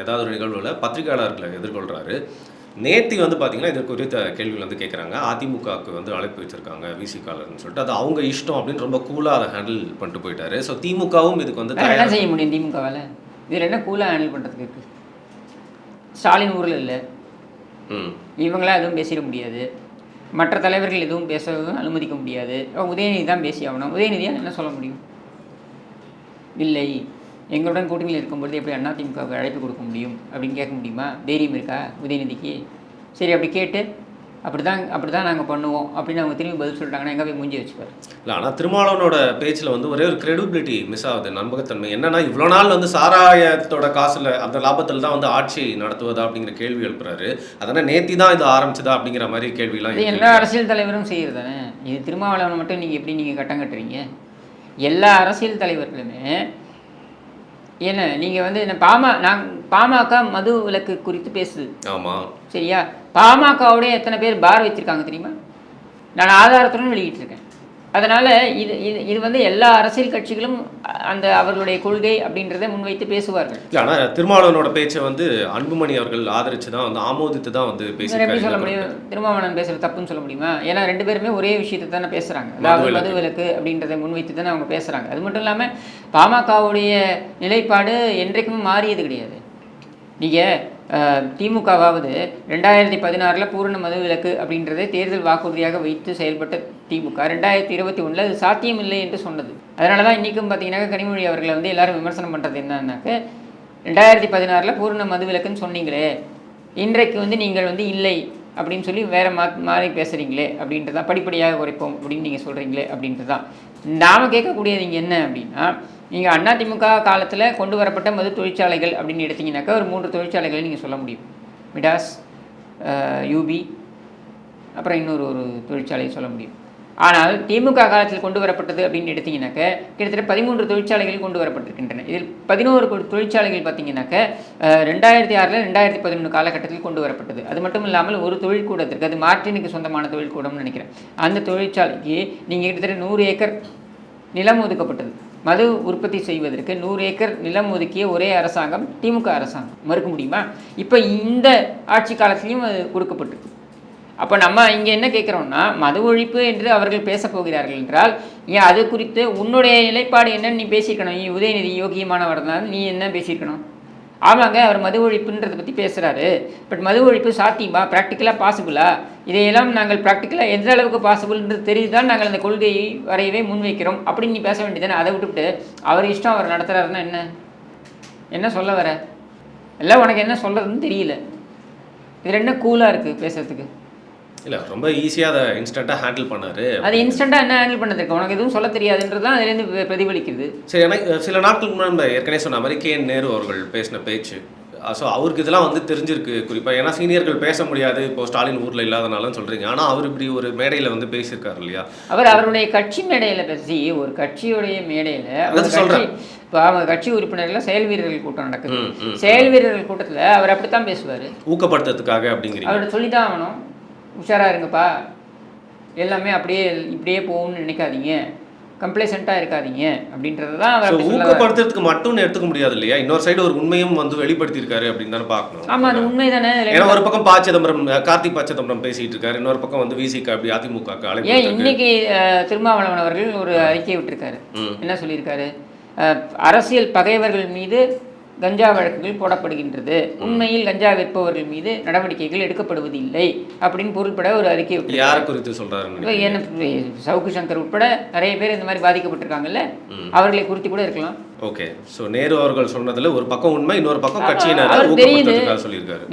ஏதாவது ஒரு நிகழ்வில் பத்திரிகையாளர்களை எதிர்கொள்கிறாரு. நேத்தி வந்து பார்த்தீங்கன்னா இது குறித்த கேள்விகள் வந்து கேட்குறாங்க. அதிமுகவுக்கு வந்து அழைப்பு வச்சிருக்காங்க விசிகாலர்னு சொல்லிட்டு அது அவங்க இஷ்டம் அப்படின்னு ரொம்ப கூலாக அதை ஹேண்டில் பண்ணிட்டு போயிட்டாரு. ஸோ திமுகவும் இதுக்கு வந்து என்ன செய்ய முடியும் திமுகவால்? இதில் என்ன கூலாக ஹேண்டில் பண்ணுறதுக்கு இருக்குது? ஸ்டாலின் ஊரில் இல்லை, இவங்களாம் எதுவும் பேசிட முடியாது, மற்ற தலைவர்கள் எதுவும் பேசவும் அனுமதிக்க முடியாது. உதயநிதி தான் பேசி ஆகணும். உதயநிதியாக என்ன சொல்ல முடியும்? இல்லை, எங்களுடன் கூட்டணியில் இருக்கும்பொழுது எப்படி அதிமுகவுக்கு அழைப்பு கொடுக்க முடியும் அப்படின்னு கேட்க முடியுமா? தைரியம் இருக்கா உதயநிதிக்கு? சரி, அப்படி கேட்டு அப்படி தான் நாங்கள் பண்ணுவோம் அப்படின்னு அவங்க திரும்பி பதில் சொல்லிட்டாங்கன்னா எங்கே போய் மூஞ்சி வச்சுப்பார்? இல்லை, ஆனால் திருமாவளவனோட பேச்சில் வந்து ஒரே ஒரு கிரெடிபிலிட்டி மிஸ் ஆகுது, நம்பகத்தன்மை. என்னன்னா இவ்வளோ நாள் வந்து சாராயத்தோட காசில் அந்த லாபத்தில் தான் வந்து ஆட்சி நடத்துவதா அப்படிங்கிற கேள்வி எழுப்புறாரு. அதனால் நேத்தி தான் இது ஆரம்பிச்சதா அப்படிங்கிற மாதிரி கேள்விலாம் இது எல்லா அரசியல் தலைவரும் செய்கிறது தானே. இது திருமாவளவன் மட்டும் நீங்கள் எப்படி நீங்கள் கட்டம் கட்டுறீங்க? எல்லா அரசியல் தலைவர்களுமே என்ன நீங்கள் வந்து என்ன பாமக மது விலக்கு குறித்து பேசுது. ஆமாம், சரியா? பாமகவோட எத்தனை பேர் பார் வச்சுருக்காங்க தெரியுமா? நான் ஆதாரத்துடன் வெளியிட்டிருக்கேன். அதனால் இது வந்து எல்லா அரசியல் கட்சிகளும் அந்த அவர்களுடைய கொள்கை அப்படின்றத முன்வைத்து பேசுவார்கள். இல்லை, ஆனால் திருமாவளவனோட பேச்சை வந்து அன்புமணி அவர்கள் ஆதரித்து தான் வந்து ஆமோதித்து தான் வந்து பேசி எப்படி சொல்ல முடியும்? திருமாவளவன் பேசுகிறது தப்புன்னு சொல்ல முடியுமா? ஏன்னா ரெண்டு பேருமே ஒரே விஷயத்தை தானே பேசுகிறாங்க. அதாவது மது விலக்கு அப்படின்றத முன்வைத்து தானே அவங்க பேசுகிறாங்க. அது மட்டும் இல்லாமல் பாமகவுடைய நிலைப்பாடு என்றைக்குமே மாறியது கிடையாது. நீங்கள் திமுகவாவது 2016 பூரண மது விலக்கு அப்படின்றதை தேர்தல் வாக்குறுதியாக வைத்து செயல்பட்ட திமுக 2021 அது சாத்தியமில்லை என்று சொன்னது. அதனால தான் இன்றைக்கும் பார்த்தீங்கன்னா கனிமொழி அவர்களை வந்து எல்லாரும் விமர்சனம் பண்ணுறது என்னன்னாக்க 2016 பூரண மது விலக்குன்னு சொன்னீங்களே, இன்றைக்கு வந்து நீங்கள் வந்து இல்லை அப்படின்னு சொல்லி வேறு மாறி பேசுகிறீங்களே அப்படின்றதான், படிப்படியாக குறைப்போம் அப்படின்னு நீங்கள் சொல்கிறீங்களே அப்படின்ட்டு தான் நாம் கேட்கக்கூடியது. இங்கே என்ன அப்படின்னா, நீங்கள் அதிமுக காலத்தில் கொண்டு வரப்பட்ட மது தொழிற்சாலைகள் அப்படின்னு எடுத்திங்கனாக்கா ஒரு 3 தொழிற்சாலைகளை நீங்கள் சொல்ல முடியும். மிடாஸ், யூபி, அப்புறம் இன்னொரு தொழிற்சாலையை சொல்ல முடியும். ஆனால் திமுக காலத்தில் கொண்டு வரப்பட்டது அப்படின்னு எடுத்திங்கனாக்க கிட்டத்தட்ட 13 தொழிற்சாலைகள் கொண்டு வரப்பட்டிருக்கின்றன. இதில் 11 தொழிற்சாலைகள் பார்த்தீங்கன்னாக்க 2006 2011 காலகட்டத்தில் கொண்டு வரப்பட்டது. அது மட்டும் இல்லாமல் ஒரு தொழிற்கூடத்திற்கு, அது மார்டினுக்கு சொந்தமான தொழிற்கூடம்னு நினைக்கிறேன், அந்த தொழிற்சாலைக்கு நீங்கள் கிட்டத்தட்ட 100 ஏக்கர் நிலம் ஒதுக்கப்பட்டது. மது உற்பத்தி செய்வதற்கு 100 ஏக்கர் நிலம் ஒதுக்கிய ஒரே அரசாங்கம் திமுக அரசாங்கம். மறுக்க முடியுமா? இப்போ இந்த ஆட்சி காலத்திலையும் அது கொடுக்கப்பட்டிருக்கு. அப்போ நம்ம இங்கே என்ன கேட்குறோம்னா, மது ஒழிப்பு என்று அவர்கள் பேசப் போகிறார்கள் என்றால் ஏன் அது குறித்து உன்னுடைய நிலைப்பாடு என்னன்னு நீ பேசியிருக்கணும். நீ உதயநிதி யோகியமானவர் தான், நீ என்ன பேசியிருக்கணும்? ஆமாங்க, அவர் மது ஒழிப்புன்றதை பற்றி பேசுகிறாரு, பட் மது ஒழிப்பு சாத்தியமா, ப்ராக்டிக்கலாக பாசிபிளா, இதையெல்லாம் நாங்கள் ப்ராக்டிக்கலாக எந்த அளவுக்கு பாசிபிள்ன்றது தெரிஞ்சுதான் நாங்கள் அந்த கொள்கையை வரையவே முன்வைக்கிறோம் அப்படின்னு நீ பேச வேண்டியதானே. அதை விட்டுவிட்டு அவர் இஷ்டம் அவர் நடத்துகிறாருன்னா என்ன சொல்ல வர? எல்லாம் உனக்கு என்ன சொல்கிறதுன்னு தெரியல. இது என்ன கூலாக இருக்குது பேசுறதுக்கு? இல்லை, ரொம்ப ஈஸியாக அதை இன்ஸ்டண்ட்டாக ஹேண்டில் பண்ணார். அது இன்ஸ்டண்ட்டாக என்ன ஹேண்டில் பண்ணுறதுக்கு உனக்கு எதுவும் சொல்ல தெரியாதுன்றது தான் அதுலேருந்து பிரதிபலிக்குது. சரி, எனக்கு சில நாட்களுக்கு முன்னாடி நம்ம ஏற்கனவே சொன்ன மாதிரி KN நேரு அவர்கள் பேசின பேச்சு, ஸோ அவருக்கு இதெல்லாம் வந்து தெரிஞ்சிருக்கு குறிப்பாக. ஏன்னா சீனியர்கள் பேச முடியாது, இப்போ ஸ்டாலின் ஊரில் இல்லாதனாலும் சொல்கிறீங்க. ஆனால் அவர் இப்படி ஒரு மேடையில் வந்து பேசியிருக்காரு இல்லையா? அவருடைய கட்சி மேடையில் பேசி, ஒரு கட்சியுடைய மேடையில் சொல்கிறேன். இப்போ அவங்க கட்சி உறுப்பினர்கள் செயல் வீரர்கள் கூட்டம் நடக்குது. செயல் வீரர்கள் கூட்டத்தில் அவர் அப்படித்தான் பேசுவார், ஊக்கப்படுத்துறதுக்காக அப்படிங்கிறீங்க. அவர் சொல்லி தான் ஆகணும், உஷாராக இருங்கப்பா, எல்லாமே இப்படியே போகும்னு நினைக்காதீங்க, கம்ப்ளேசண்ட்டாக இருக்காதீங்க அப்படின்றது தான் அவர் ஊக்கப்படுத்துறதுக்கு மட்டும் எடுத்துக்க முடியாது இல்லையா? இன்னொரு சைடு ஒரு உண்மையும் வந்து வெளிப்படுத்தியிருக்காரு அப்படின்னு தானே பார்க்கணும். ஆமாம், அது உண்மை தானே. ஏன்னா ஒரு பக்கம் கார்த்திக் ப. சிதம்பரம் பேசிட்டு இருக்காரு, இன்னொரு பக்கம் வந்து விசிக அப்படி அதிமுக. ஏன் இன்னைக்கு திருமாவளவன் அவர்கள் ஒரு அறிக்கை விட்டுருக்காரு. என்ன சொல்லியிருக்காரு? அரசியல் பகைவர்கள் மீது கஞ்சா வழக்குகள் போடப்படுகின்றது, உண்மையில் கஞ்சா விற்பவர்கள் மீது நடவடிக்கைகள் எடுக்கப்படுவதில்லை அப்படின்னு பொருள்பட ஒரு அறிக்கை விட்டு. யாரை குறித்து சொல்றாரு? என்ன, சவுக்கு சங்கர் உட்பட நிறைய பேர் இந்த மாதிரி பாதிக்கப்பட்டிருக்காங்கல்ல, அவர்களை குறித்து கூட இருக்கலாம். ஓகே, ஸோ நேரு அவர்கள் சொன்னதுல ஒரு பக்கம் உண்மை, இன்னொரு பக்கம் கட்சியினர் சொல்லியிருக்காரு.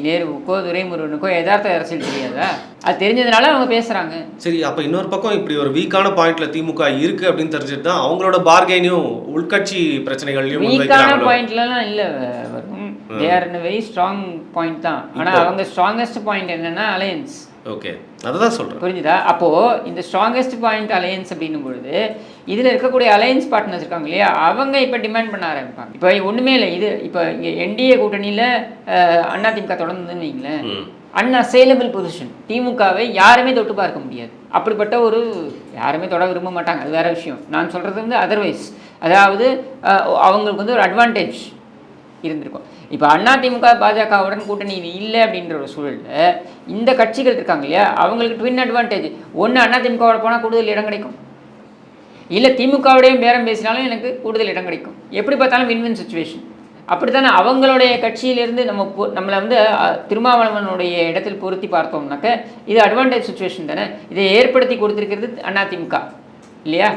நேருக்கோ துரைமுருகனுக்கோ யதார்த்த அரசியல் தெரியாதா? அது தெரிஞ்சதுனால அவங்க பேசுறாங்க. சரி, அப்ப இன்னொரு பக்கம் இப்படி ஒரு வீக்கான பாயிண்ட்ல திமுக இருக்கு அப்படின்னு தெரிஞ்சுட்டு தான் அவங்களோட பார்கெனையும் உள்கட்சி பிரச்சனைகளையும் வீக்கான பாயிண்ட்லாம் இல்லை, they are in very strong point தான். ஆனால் அவங்க ஸ்ட்ராங்கஸ்ட் பாயிண்ட் என்னன்னா அலையன்ஸ். ஓகே, அதுதான் சொல்கிறேன், புரிஞ்சுதா? அப்போது இந்த ஸ்ட்ராங்கஸ்ட் பாயிண்ட் அலையன்ஸ் அப்படின்னும் பொழுது இதில் இருக்கக்கூடிய அலையன்ஸ் பார்ட்னர்ஸ் இருக்காங்க இல்லையா, அவங்க இப்போ டிமாண்ட் பண்ண ஆரம்பிப்பாங்க. இப்போ ஒன்றுமே இல்லை, இது இப்போ இங்கே NDA கூட்டணியில் அதிமுக தொடர்ந்துன்னு வைங்களேன், அன்அசைலபிள் பொசிஷன். திமுகவை யாருமே தொட்டு பார்க்க முடியாது. அப்படிப்பட்ட ஒரு யாருமே தொட விரும்ப மாட்டாங்க, அது வேறு விஷயம். நான் சொல்கிறது வந்து அதர்வைஸ் அதாவது அவங்களுக்கு வந்து ஒரு அட்வான்டேஜ் இருந்திருக்கும். இப்போ அதிமுக பாஜகவுடன் கூட்டணி இல்லை அப்படின்ற ஒரு சூழலில் இந்த கட்சிகள் இருக்காங்க இல்லையா, அவங்களுக்கு ட்வின் அட்வான்டேஜ். ஒன்று அதிமுகவோட போனால் கூடுதல் இடம் கிடைக்கும், இல்லை திமுகவுடையும் பேரம் பேசினாலும் எனக்கு கூடுதல் இடம் கிடைக்கும். எப்படி பார்த்தாலும் வின்-வின் சுச்சுவேஷன். அப்படித்தானே அவங்களுடைய கட்சியிலிருந்து நம்மளை வந்து திருமாவளவனுடைய இடத்தில் பொருத்தி பார்த்தோம்னாக்க இது அட்வான்டேஜ் சுச்சுவேஷன் தானே. இதை ஏற்படுத்தி கொடுத்துருக்கிறது அதிமுக இல்லையா?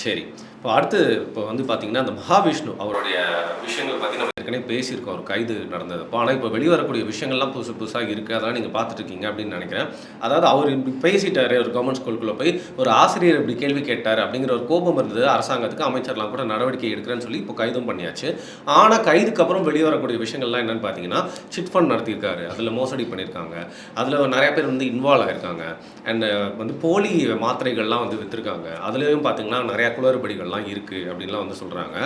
சரி, இப்போ அடுத்து இப்போ வந்து பார்த்தீங்கன்னா அந்த மகாவிஷ்ணு அவருடைய விஷயங்கள் பற்றி நம்ம ஏற்கனவே பேசியிருக்கோம், ஒரு கைது நடந்தது. ஆனால் இப்போ வெளிவரக்கூடிய விஷயங்கள்லாம் புதுசாக இருக்குது, அதெல்லாம் நீங்கள் பார்த்துட்டு இருக்கீங்க அப்படின்னு நினைக்கிறேன். அதாவது அவர் இப்படி பேசிட்டாரு, ஒரு கவர்மெண்ட் ஸ்கூலுக்குள்ளே போய் ஒரு ஆசிரியர் இப்படி கேள்வி கேட்டார் அப்படிங்கிற ஒரு கோபம் இருந்தது அரசாங்கத்துக்கு. அமைச்சர்லாம் கூட நடவடிக்கை எடுக்கிறேன்னு சொல்லி இப்போ கைதும் பண்ணியாச்சு. ஆனால் கைதுக்கு அப்புறம் வெளிவரக்கூடிய விஷயங்கள்லாம் என்னென்னு பார்த்தீங்கன்னா, சிட் ஃபண்ட் நடத்தியிருக்காரு, அதில் மோசடி பண்ணியிருக்காங்க, அதில் நிறைய பேர் வந்து இன்வால்வ் ஆகிருக்காங்க, அண்ட் வந்து போலி மாத்திரைகள்லாம் வந்து விற்றுருக்காங்க, அதுலேயும் பார்த்தீங்கன்னா நிறையா குளறுபடிகள் இருக்குது அப்படின்லாம் வந்து சொல்கிறாங்க.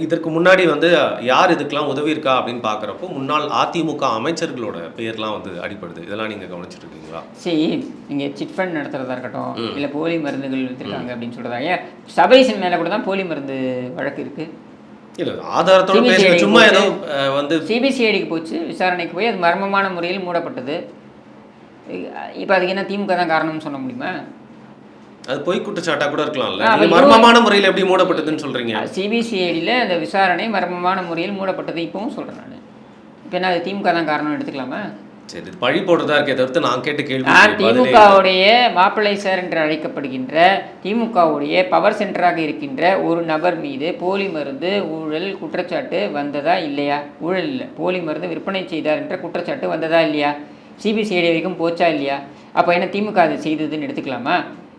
இதற்கு முன்னாடி வந்து யார் இதுக்கெல்லாம் உதவி இருக்கா அப்படின்னு பார்க்குறப்போ முன்னாள் அதிமுக அமைச்சர்களோட பேர்லாம் வந்து அடிப்படுது. இதெல்லாம் நீங்கள் கவனிச்சுட்டு இருக்கீங்களா? சரி, நீங்கள் சிட் ஃபண்ட் நடத்துறதா இருக்கட்டும், இல்லை போலி மருந்துகள் விற்றுருக்காங்க அப்படின்னு சொல்கிறதாங்க, சபரீசன் மேலே கூட தான் போலி மருந்து வழக்கு இருக்குது. இல்லை, ஆதாரத்தோடு பேச சும்மா ஏதோ வந்து சிபிசிஐடிக்கு போச்சு, விசாரணைக்கு போய் அது மர்மமான முறையில் மூடப்பட்டது. இப்போ அதுக்கு என்ன திமுக தான் காரணம்னு சொல்ல முடியுமா? அது பொய் குற்றச்சாட்டாக கூட இருக்கலாம்ல. மர்மமான முறையில் எப்படி மூடப்பட்டதுன்னு சொல்கிறீங்க? சிபிசிஐடியில் அந்த விசாரணை மர்மமான முறையில் மூடப்பட்டது இப்பவும் சொல்கிறேன் நான். இப்போ என்ன அது திமுக தான் காரணம் எடுத்துக்கலாமா? சரி, பழி போடுறதா இருக்கே தவிர்த்து நான் கேட்ட கேள்வி. திமுகவுடைய மாப்பிள்ளை சார் என்று அழைக்கப்படுகின்ற திமுகவுடைய பவர் சென்டராக இருக்கின்ற ஒரு நபர் மீது போலி மருந்து ஊழல் குற்றச்சாட்டு வந்ததா இல்லையா? ஊழல் இல்லை, போலி மருந்து விற்பனை செய்தார் என்ற குற்றச்சாட்டு வந்ததா இல்லையா? சிபிசிஐடி வரைக்கும் போச்சா இல்லையா? அப்போ என்ன திமுக அது செய்ததுன்னு எடுத்துக்கலாமா?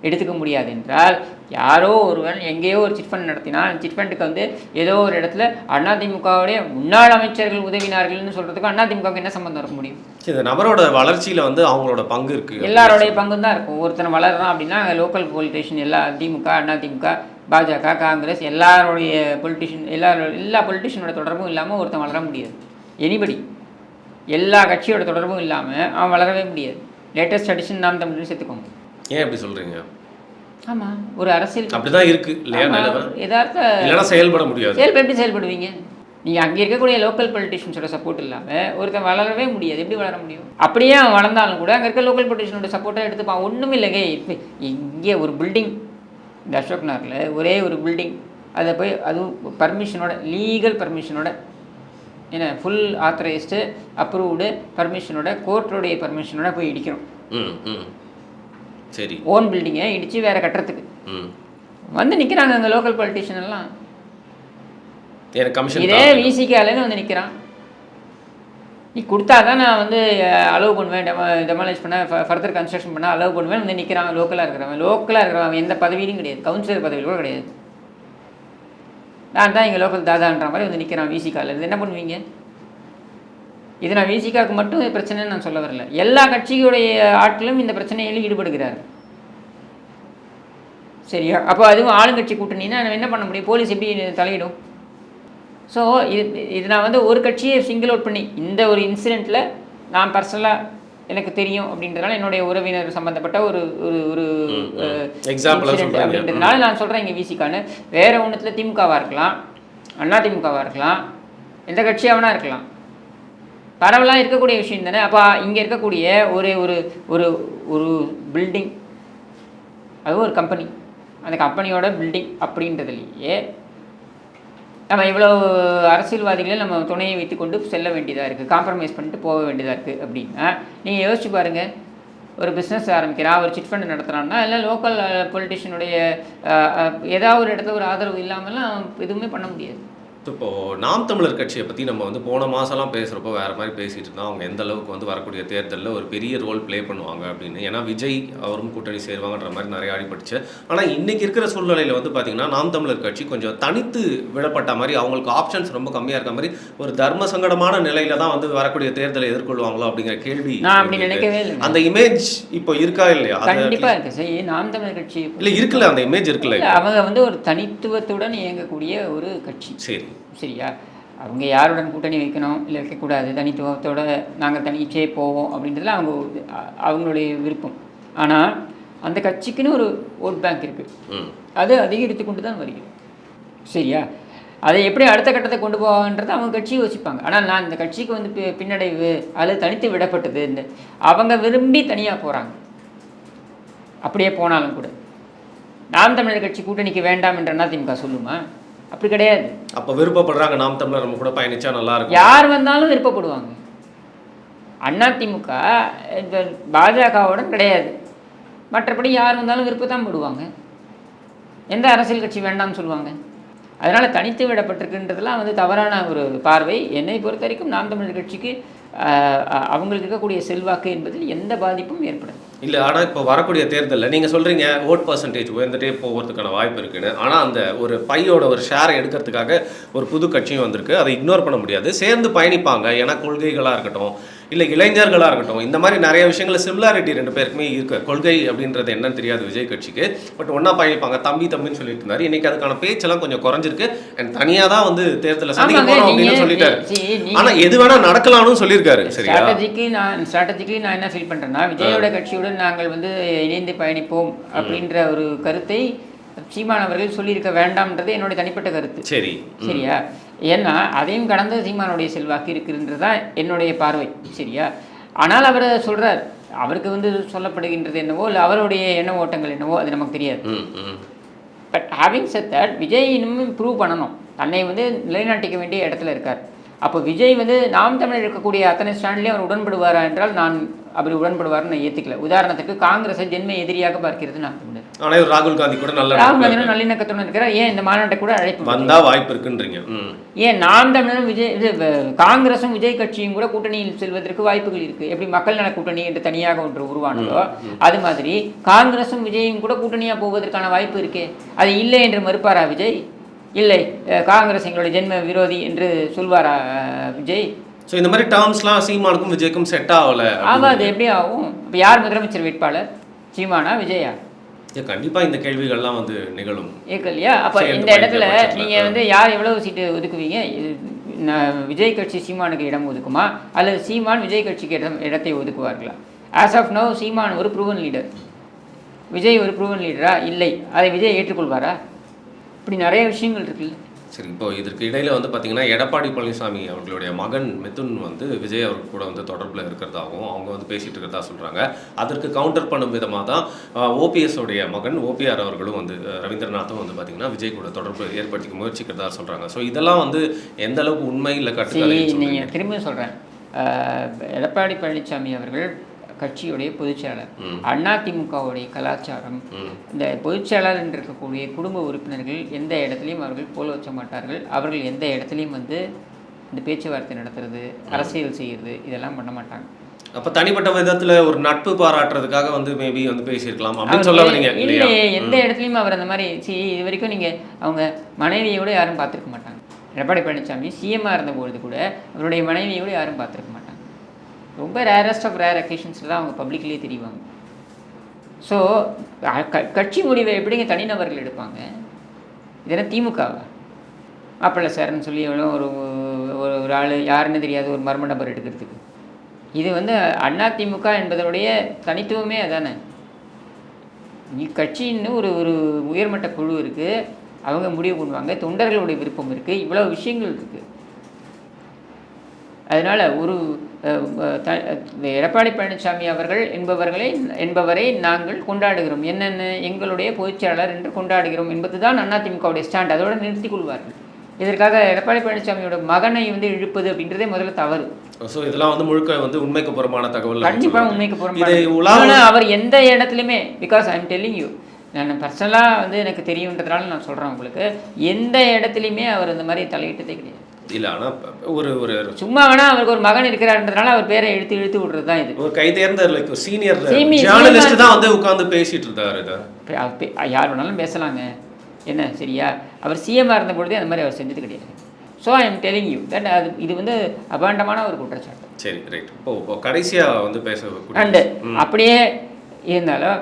எடுத்துக்க முடியாது. என்றால் யாரோ ஒருவன் எங்கேயோ ஒரு சிட் ஃபண்ட் நடத்தினால் சிட் ஃபண்டுக்கு வந்து ஏதோ ஒரு இடத்துல அதிமுகவுடைய முன்னாள் அமைச்சர்கள் உதவினார்கள்னு சொல்கிறதுக்கு அதிமுகவுக்கு என்ன சம்பந்தம் இருக்க முடியும்? இந்த நபரோட வளர்ச்சியில் வந்து அவங்களோட பங்கு இருக்குது, எல்லாரோடைய பங்கும் தான் இருக்கும். ஒருத்தனை வளர்றான் அப்படின்னா லோக்கல் பொலிட்டிஷியன் எல்லா திமுக அதிமுக பாஜக காங்கிரஸ் எல்லாருடைய பொலிட்டிஷியன் எல்லா பொலிட்டிஷியனோட தொடர்பும் இல்லாமல் ஒருத்தன் வளர முடியாது. எனிபடி எல்லா கட்சியோட தொடர்பும் இல்லாமல் அவன் வளரவே முடியாது. லேட்டஸ்ட் அடிஷன் நாம் தமிழ் சேர்த்துக்கோங்க. ஏன் எப்படி சொல்கிறீங்க? ஆமாம், ஒரு அரசியல் அப்படிதான் இருக்குது இல்லையா? எதார்த்த இல்லைனா செயல்பட முடியாது. எப்படி செயல்படுவீங்க? நீங்கள் அங்கே இருக்கக்கூடிய லோக்கல் பொலிட்டிஷியன்ஸோட சப்போர்ட் இல்லாமல் ஒருத்தன் வளரவே முடியாது. எப்படி வளர முடியும்? அப்படியே அவன் வளர்ந்தாலும் கூட அங்கே இருக்க லோக்கல் பொலிட்டிஷியனோட சப்போர்ட்டாக எடுத்துப்பான். ஒன்றும் இல்லைங்க. இப்போ இங்கே ஒரு பில்டிங், இந்த அசோக் நகரில் ஒரே ஒரு பில்டிங், அதை போய் அதுவும் பர்மிஷனோட, லீகல் பர்மிஷனோட, ஏன்னா ஃபுல் ஆத்தரைஸ்டு அப்ரூவ்டு பர்மிஷனோட, கோர்ட்டோடைய பர்மிஷனோட போய் இடிக்கிறோம். சரி, ஓன் பில்டிங்கை இடித்து வேறு கட்டுறதுக்கு வந்து நிற்கிறாங்க அங்கே லோக்கல் பொலிட்டிஷியன் எல்லாம். இதே விசிகாலேருந்து வந்து நிற்கிறான். நீ கொடுத்தா தான் நான் வந்து அலோவ் பண்ணுவேன், டெமாலிஷ் பண்ண ஃபர்தர் கன்ஸ்ட்ரக்ஷன் பண்ண அலோவ் பண்ணுவேன் வந்து நிற்கிறான். லோக்கலாக இருக்கிறவன் எந்த பதவியிலும் கிடையாது, கவுன்சிலர் பதவியில் கூட கிடையாது. நான் தான் இங்கே லோக்கல் தாதான்ற மாதிரி வந்து நிற்கிறான் விசிகாவில். இது என்ன பண்ணுவீங்க? இது நான் விசிகாவுக்கு மட்டும் பிரச்சனைன்னு நான் சொல்ல வரல, எல்லா கட்சிகளுடைய ஆட்களும் இந்த பிரச்சனையில் ஈடுபடுகிறார். சரியா? அப்போ அதுவும் ஆளுங்கட்சி கூட்டணின்னா நம்ம என்ன பண்ண முடியும்? போலீஸ் எப்படி தலையிடும்? ஸோ இது நான் வந்து ஒரு கட்சியை சிங்கிள் அவுட் பண்ணி இந்த ஒரு இன்சிடெண்ட்டில் நான் பர்சனலாக எனக்கு தெரியும் அப்படின்றதுனால என்னுடைய உறவினர் சம்மந்தப்பட்ட ஒரு ஒரு இன்சிடெண்ட் அப்படின்றதுனால நான் சொல்கிறேன் இங்கே விசிகான்னு. வேறு ஒன்றுத்தில் திமுகவாக இருக்கலாம், அதிமுகவாக இருக்கலாம், எந்த கட்சியாகனா இருக்கலாம், பரவலாக இருக்கக்கூடிய விஷயம் தானே. அப்போ இங்கே இருக்கக்கூடிய ஒரே ஒரு ஒரு ஒரு பில்டிங், அதுவும் ஒரு கம்பெனி, அந்த கம்பெனியோட பில்டிங் அப்படின்றதுலேயே நம்ம இவ்வளோ அரசியல்வாதிகளை நம்ம துணையை வைத்து கொண்டு செல்ல வேண்டியதாக இருக்குது, காம்ப்ரமைஸ் பண்ணிட்டு போக வேண்டியதாக இருக்குது. அப்படின்னா நீங்கள் யோசிச்சு பாருங்கள், ஒரு பிஸ்னஸ் ஆரம்பிக்கிறான், ஒரு சிட் ஃபண்ட் நடத்துகிறான்னா இல்லை லோக்கல் பொலிட்டிஷியனுடைய ஏதாவது ஒரு இடத்துல ஒரு ஆதரவு இல்லாமல்லாம் எதுவுமே பண்ண முடியாது. இப்போது நாம் தமிழர் கட்சியை பற்றி நம்ம வந்து போன மாதம்லாம் பேசுகிறப்போ வேறு மாதிரி பேசிகிட்டு இருந்தோம். அவங்க எந்த அளவுக்கு வந்து வரக்கூடிய தேர்தலில் ஒரு பெரிய ரோல் ப்ளே பண்ணுவாங்க அப்படின்னு. ஏன்னா விஜய் அவரும் கூட்டணி சேருவாங்கன்ற மாதிரி நிறைய அடிபட்டுச்சு. ஆனால் இன்றைக்கி இருக்கிற சூழ்நிலையில் வந்து பார்த்திங்கன்னா நாம் தமிழர் கட்சி கொஞ்சம் தனித்து விடப்பட்ட மாதிரி, அவங்களுக்கு ஆப்ஷன்ஸ் ரொம்ப கம்மியாக இருக்க மாதிரி, ஒரு தர்ம சங்கடமான நிலையில தான் வந்து வரக்கூடிய தேர்தலை எதிர்கொள்வாங்களோ அப்படிங்கிற கேள்வி. நான் அப்படி நினைக்கவே இல்லை. அந்த இமேஜ் இப்போ இருக்கா இல்லையா? கண்டிப்பாக இருக்குது. சரி, நாம் தமிழர் கட்சி இல்லை இருக்குல்ல, அந்த இமேஜ் இருக்குல்ல. அவங்க வந்து ஒரு தனித்துவத்துடன் இயங்கக்கூடிய ஒரு கட்சி. சரி, சரியா? அவங்க யாருடன் கூட்டணி வைக்கணும் இல்லை வைக்கக்கூடாது, தனித்துவத்தோட நாங்கள் தனிச்சே போவோம் அப்படின்றதுல அவங்களுடைய விருப்பம். ஆனால் அந்த கட்சிக்குன்னு ஒரு ஓட் பேங்க் இருக்குது, அது அதிகரித்து கொண்டு தான் வருகிறது. சரியா? அதை எப்படி அடுத்த கட்டத்தை கொண்டு போவாங்கன்றதை அவங்க கட்சி யோசிப்பாங்க. ஆனால் நான் இந்த கட்சிக்கு வந்து பின்னடைவு அல்லது தனித்து விடப்பட்டது அவங்க விரும்பி தனியாக போகிறாங்க. அப்படியே போனாலும் கூட நாம் தமிழர் கட்சி கூட்டணிக்கு வேண்டாம் என்ற அதிமுக சொல்லுமா? அப்படி கிடையாது. அப்போ விருப்பப்படுறாங்க நாம் தமிழர் நம்ம கூட பயணிச்சா நல்லா இருக்கும். யார் வந்தாலும் விருப்பப்படுவாங்க. அதிமுக இந்த பாஜகவுடன் கிடையாது. மற்றபடி யார் வந்தாலும் விருப்பத்தான் படுவாங்க. எந்த அரசியல் கட்சி வேண்டாம்னு சொல்லுவாங்க? அதனால் தனித்து விடப்பட்டிருக்குன்றதுலாம் வந்து தவறான ஒரு பார்வை. என்னை பொறுத்த வரைக்கும் நாம் தமிழர் கட்சிக்கு அவங்களுக்கு இருக்கக்கூடிய செல்வாக்கு என்பதில் எந்த பாதிப்பும் ஏற்படாது. இல்லை, ஆனால் இப்போ வரக்கூடிய தேர்தலில் நீங்கள் சொல்கிறீங்க ஓட் பர்சன்டேஜ் உயர்ந்துட்டே போகிறதுக்கான வாய்ப்பு இருக்குன்னு. ஆனால் அந்த ஒரு பையோட ஒரு ஷேரை எடுக்கிறதுக்காக ஒரு புது கட்சியும் வந்திருக்கு. அதை இக்னோர் பண்ண முடியாது. சேர்ந்து பயணிப்பாங்க. ஏன்னா கொள்கைகளாக இருக்கட்டும், இல்லை இளைஞர்களாக இருக்கட்டும், இந்த மாதிரி நிறைய விஷயங்கள் சிமிலாரிட்டி ரெண்டு பேருக்குமே இருக்கு. கொள்கை அப்படின்றது என்னன்னு தெரியாது விஜய் கட்சிக்கு, பட் ஒன்றா பயணிப்பாங்க. தம்பின்னு சொல்லிட்டு இருந்தார். இன்னைக்கு அதுக்கான பேச்செல்லாம் கொஞ்சம் குறைஞ்சிருக்கு. அண்ட் தனியாக தான் வந்து தேர்தலை சந்திக்க போகிறோம் அப்படின்னு சொல்லிட்டாரு. ஆனால் எது வேணால் நடக்கலாம்னு சொல்லியிருக்காரு. சரியா? ஸ்ட்ராட்டஜிக்கலி நான் என்ன ஃபீல் பண்ணுறேன்னா, விஜயோட கட்சியுடன் நாங்கள் வந்து இணைந்து பயணிப்போம் அப்படின்ற ஒரு கருத்தை சீமான் அவர்கள் சொல்லியிருக்க வேண்டாம்ன்றது என்னுடைய தனிப்பட்ட கருத்து. சரியா? ஏன்னா அதையும் கடந்த சீமானுடைய செல்வாக்கு இருக்குன்றது தான் என்னுடைய பார்வை. சரியா? ஆனால் அவர் சொல்கிறார், அவருக்கு வந்து சொல்லப்படுகின்றது என்னவோ இல்லை அவருடைய எண்ண ஓட்டங்கள் என்னவோ அது நமக்கு தெரியாது. But having set that, Vijay இன்னும் ப்ரூவ் பண்ணணும், தன்னை வந்து நிலைநாட்டிக்க வேண்டிய இடத்துல இருக்கார். அப்போ விஜய் வந்து நாம் தமிழர் இருக்கக்கூடிய அத்தனை ஸ்டாண்ட்லேயும் அவர் உடன்படுவாரா என்றால் நான் அப்படி உடன்படுவார்னு நான் ஏற்றுக்கல. உதாரணத்துக்கு காங்கிரஸை ஜென்ம எதிரியாக பார்க்கிறது நாம் தமிழர். ஆனால் ராகுல் காந்தி கூட ராகுல் காந்தியும் நல்லிணக்கத்துடன் இருக்கிறார். ஏன் இந்த மாநாட்டை கூட அழைப்பு வந்தா வாய்ப்பு இருக்குன்றீங்க? ஏன் நாம் தமிழரும் காங்கிரஸும் விஜய் கட்சியும் கூட கூட்டணியில் செல்வதற்கு வாய்ப்புகள் இருக்குது. எப்படி மக்கள் நல கூட்டணி என்று தனியாக ஒன்று உருவானதோ அது மாதிரி காங்கிரஸும் விஜயும் கூட கூட்டணியாக போவதற்கான வாய்ப்பு இருக்கே. அது இல்லை என்று மறுப்பாரா விஜய்? இல்லை, காங்கிரஸ் எங்களுடைய ஜென்ம விரோதி என்று சொல்வாரா விஜய்? ஸோ இந்த மாதிரி டேர்ம்ஸ்லாம் சீமானுக்கும் விஜய்க்கும் செட் ஆகலை. ஆகாது. எப்படி ஆகும்? இப்போ யார் முதலமைச்சர் வேட்பாளர், சீமானா விஜயா? கண்டிப்பாக இந்த கேள்விகள்லாம் வந்து நிகழும் இல்லையா? அப்போ இந்த இடத்துல நீங்கள் வந்து யார் எவ்வளவு சீட்டு ஒதுக்குவீங்க? விஜய் கட்சி சீமானுக்கு இடம் ஒதுக்குமா அல்லது சீமான் விஜய் கட்சிக்கு இடத்தை ஒதுக்குவார்களா? ஆஸ் ஆஃப் நோ சீமான் ஒரு ப்ரூவன் லீடர், விஜய் ஒரு ப்ரூவன் லீடரா? இல்லை. அதை விஜய் ஏற்றுக்கொள்வாரா? இப்படி நிறைய விஷயங்கள் இருக்குல்ல. சரி, இப்போ இதற்கு இடையில் வந்து பார்த்திங்கன்னா எடப்பாடி பழனிசாமி அவர்களுடைய மகன் மிதுன் வந்து விஜய் அவர்கள் கூட வந்து தொடர்பில் இருக்கிறதாகவும் அவங்க வந்து பேசிகிட்டு இருக்கிறதா சொல்கிறாங்க. அதற்கு கவுண்டர் பண்ணும் விதமாக தான் ஓபிஎஸ் உடைய மகன் ஓபிஆர் அவர்களும் வந்து ரவீந்திரநாத்தும் வந்து பார்த்திங்கன்னா விஜய் கூட தொடர்பு ஏற்படுத்திக்க முயற்சிக்கிறதா சொல்கிறாங்க. ஸோ இதெல்லாம் வந்து எந்த அளவுக்கு உண்மை இல்லை கட்டுக்கதை? நீங்கள் திரும்ப சொல்கிறேன், எடப்பாடி பழனிசாமி அவர்கள் கட்சியுடைய பொதுச்செயலர். அதிமுகவுடைய கலாச்சாரம், இந்த பொதுச்செயலர் என்று இருக்கக்கூடிய குடும்ப உறுப்பினர்கள் எந்த இடத்துலையும் அவர்கள் போல் வச்ச மாட்டார்கள். அவர்கள் எந்த இடத்துலையும் வந்து இந்த பேச்சுவார்த்தை நடத்துறது, அரசியல் செய்கிறது, இதெல்லாம் பண்ண மாட்டாங்க. அப்போ தனிப்பட்ட விதத்தில் ஒரு நட்பு பாராட்டுறதுக்காக வந்து மேபி வந்து பேசியிருக்கலாம் அப்படின்னு சொல்ல வரீங்க? இல்லை, எந்த இடத்துலையும் அவர் அந்த மாதிரி இது வரைக்கும் நீங்கள் அவங்க மனைவியோட யாரும் பார்த்துருக்க மாட்டாங்க. எடப்பாடி பழனிசாமி சிஎம்மாக இருந்தபொழுது கூட அவருடைய மனைவியோடு யாரும் பார்த்துருக்க மாட்டாங்க. ரொம்ப ரேரஸ்ட் ஆஃப் ரேர் அக்கேஷன்ஸில் தான் அவங்க பப்ளிக்லேயே தெரிவாங்க. ஸோ கட்சி முடிவை எப்படிங்க தனிநபர்கள் எடுப்பாங்க? இதெல்லாம் திமுகவா? மாப்பிள்ளை சார்ன்னு சொல்லி எவ்வளோ ஒரு ஆள் யாருன்னு தெரியாத ஒரு மர்ம நபர் எடுக்கிறதுக்கு. இது வந்து அதிமுக என்பதனுடைய தனித்துவமே அதானே. கட்சின்னு ஒரு உயர்மட்ட குழு இருக்குது, அவங்க முடிவு பண்ணுவாங்க, தொண்டர்களுடைய விருப்பம் இருக்குது, இவ்வளோ விஷயங்கள் இருக்குது. அதனால் ஒரு எடப்பாடி பழனிசாமி அவர்கள் என்பவரை நாங்கள் கொண்டாடுகிறோம், என்னென்ன எங்களுடைய பொதுச்செயலாளர் என்று கொண்டாடுகிறோம் என்பதுதான் அதிமுகவுடைய ஸ்டாண்ட். அதோடு நிறுத்திக் கொள்வார்கள். இதற்காக எடப்பாடி பழனிசாமியோட மகனை வந்து இழுப்பது அப்படின்றதே முதல்ல தவறு. ஸோ இதெல்லாம் வந்து முழுக்க வந்து உண்மைக்கு புறமான தகவல். கண்டிப்பாக உண்மைக்கு புறமான. அவர் எந்த இடத்துலையுமே, because I am telling you, நான் பர்சனலாக வந்து எனக்கு தெரியுன்றதுனால நான் சொல்கிறேன் உங்களுக்கு, எந்த இடத்துலையுமே அவர் இந்த மாதிரி தலையிட்டதே கிடையாது. இல்லை, ஆனால் ஒரு சும்மா வேணா அவருக்கு ஒரு மகன் இருக்கிறாருன்றதுனால அவர் பேரை இழுத்து விடுறது தான் இது. ஒரு கை தேர்ந்த சீனியர் ஜேர்னலிஸ்ட் தான் வந்து உட்காந்து பேசிட்டு இருந்தார். இதை யார் வேணாலும் பேசலாங்க, என்ன சரியா? அவர் சிஎம்மாக இருந்த பொழுதே அந்த மாதிரி அவர் செஞ்சது கிடையாது. So I am telling you that இது வந்து அபாண்டமான ஒரு குற்றச்சாட்டு. சரி, ரைட். இப்போ கடைசியாக வந்து அண்டு அப்படியே இருந்தாலும்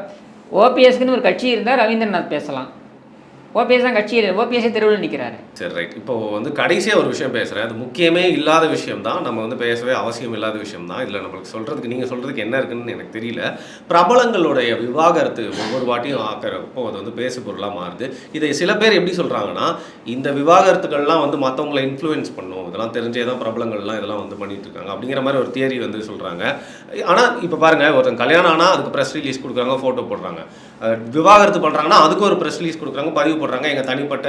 ஓபிஎஸ்க்குன்னு ஒரு கட்சி இருந்தால் ரவீந்திரநாத் பேசலாம், ஓபிஎஸ் தான் கட்சியில் ஓபிஎஸ்ஸே தெருவில் நிற்கிறாரு. சரி, ரைட். இப்போ வந்து கடைசியாக ஒரு விஷயம் பேசுகிறேன். அது முக்கியமே இல்லாத விஷயம் தான், நம்ம வந்து பேசவே அவசியம் இல்லாத விஷயம் தான். இதில் நம்மளுக்கு சொல்கிறதுக்கு நீங்கள் சொல்கிறதுக்கு என்ன இருக்குன்னு எனக்கு தெரியல. பிரபலங்களுடைய விவாகரத்து ஒவ்வொரு வாட்டியும் ஆக்கிறப்போ அது வந்து பேசு பொருளாக மாறுது. இதை சில பேர் எப்படி சொல்கிறாங்கன்னா, இந்த விவாகரத்துக்கள்லாம் வந்து மற்றவங்களை இன்ஃப்ளூயன்ஸ் பண்ணும், இதெல்லாம் தெரிஞ்சே தான் பிரபலங்கள்லாம் இதெல்லாம் வந்து பண்ணிட்டு இருக்காங்க அப்படிங்கிற மாதிரி ஒரு தியரி வந்து சொல்கிறாங்க. ஆனால் இப்போ பாருங்கள், ஒருத்தன் கல்யாணம் ஆனால் அதுக்கு ப்ரெஸ் ரிலீஸ் கொடுக்குறாங்க, ஃபோட்டோ போடுறாங்க. விவாகரத்து பண்ணுறாங்கன்னா அதுக்கு ஒரு ப்ரெஸ் ரிலீஸ் கொடுக்குறாங்க, பதிவு போடுறாங்க, எங்கள் தனிப்பட்ட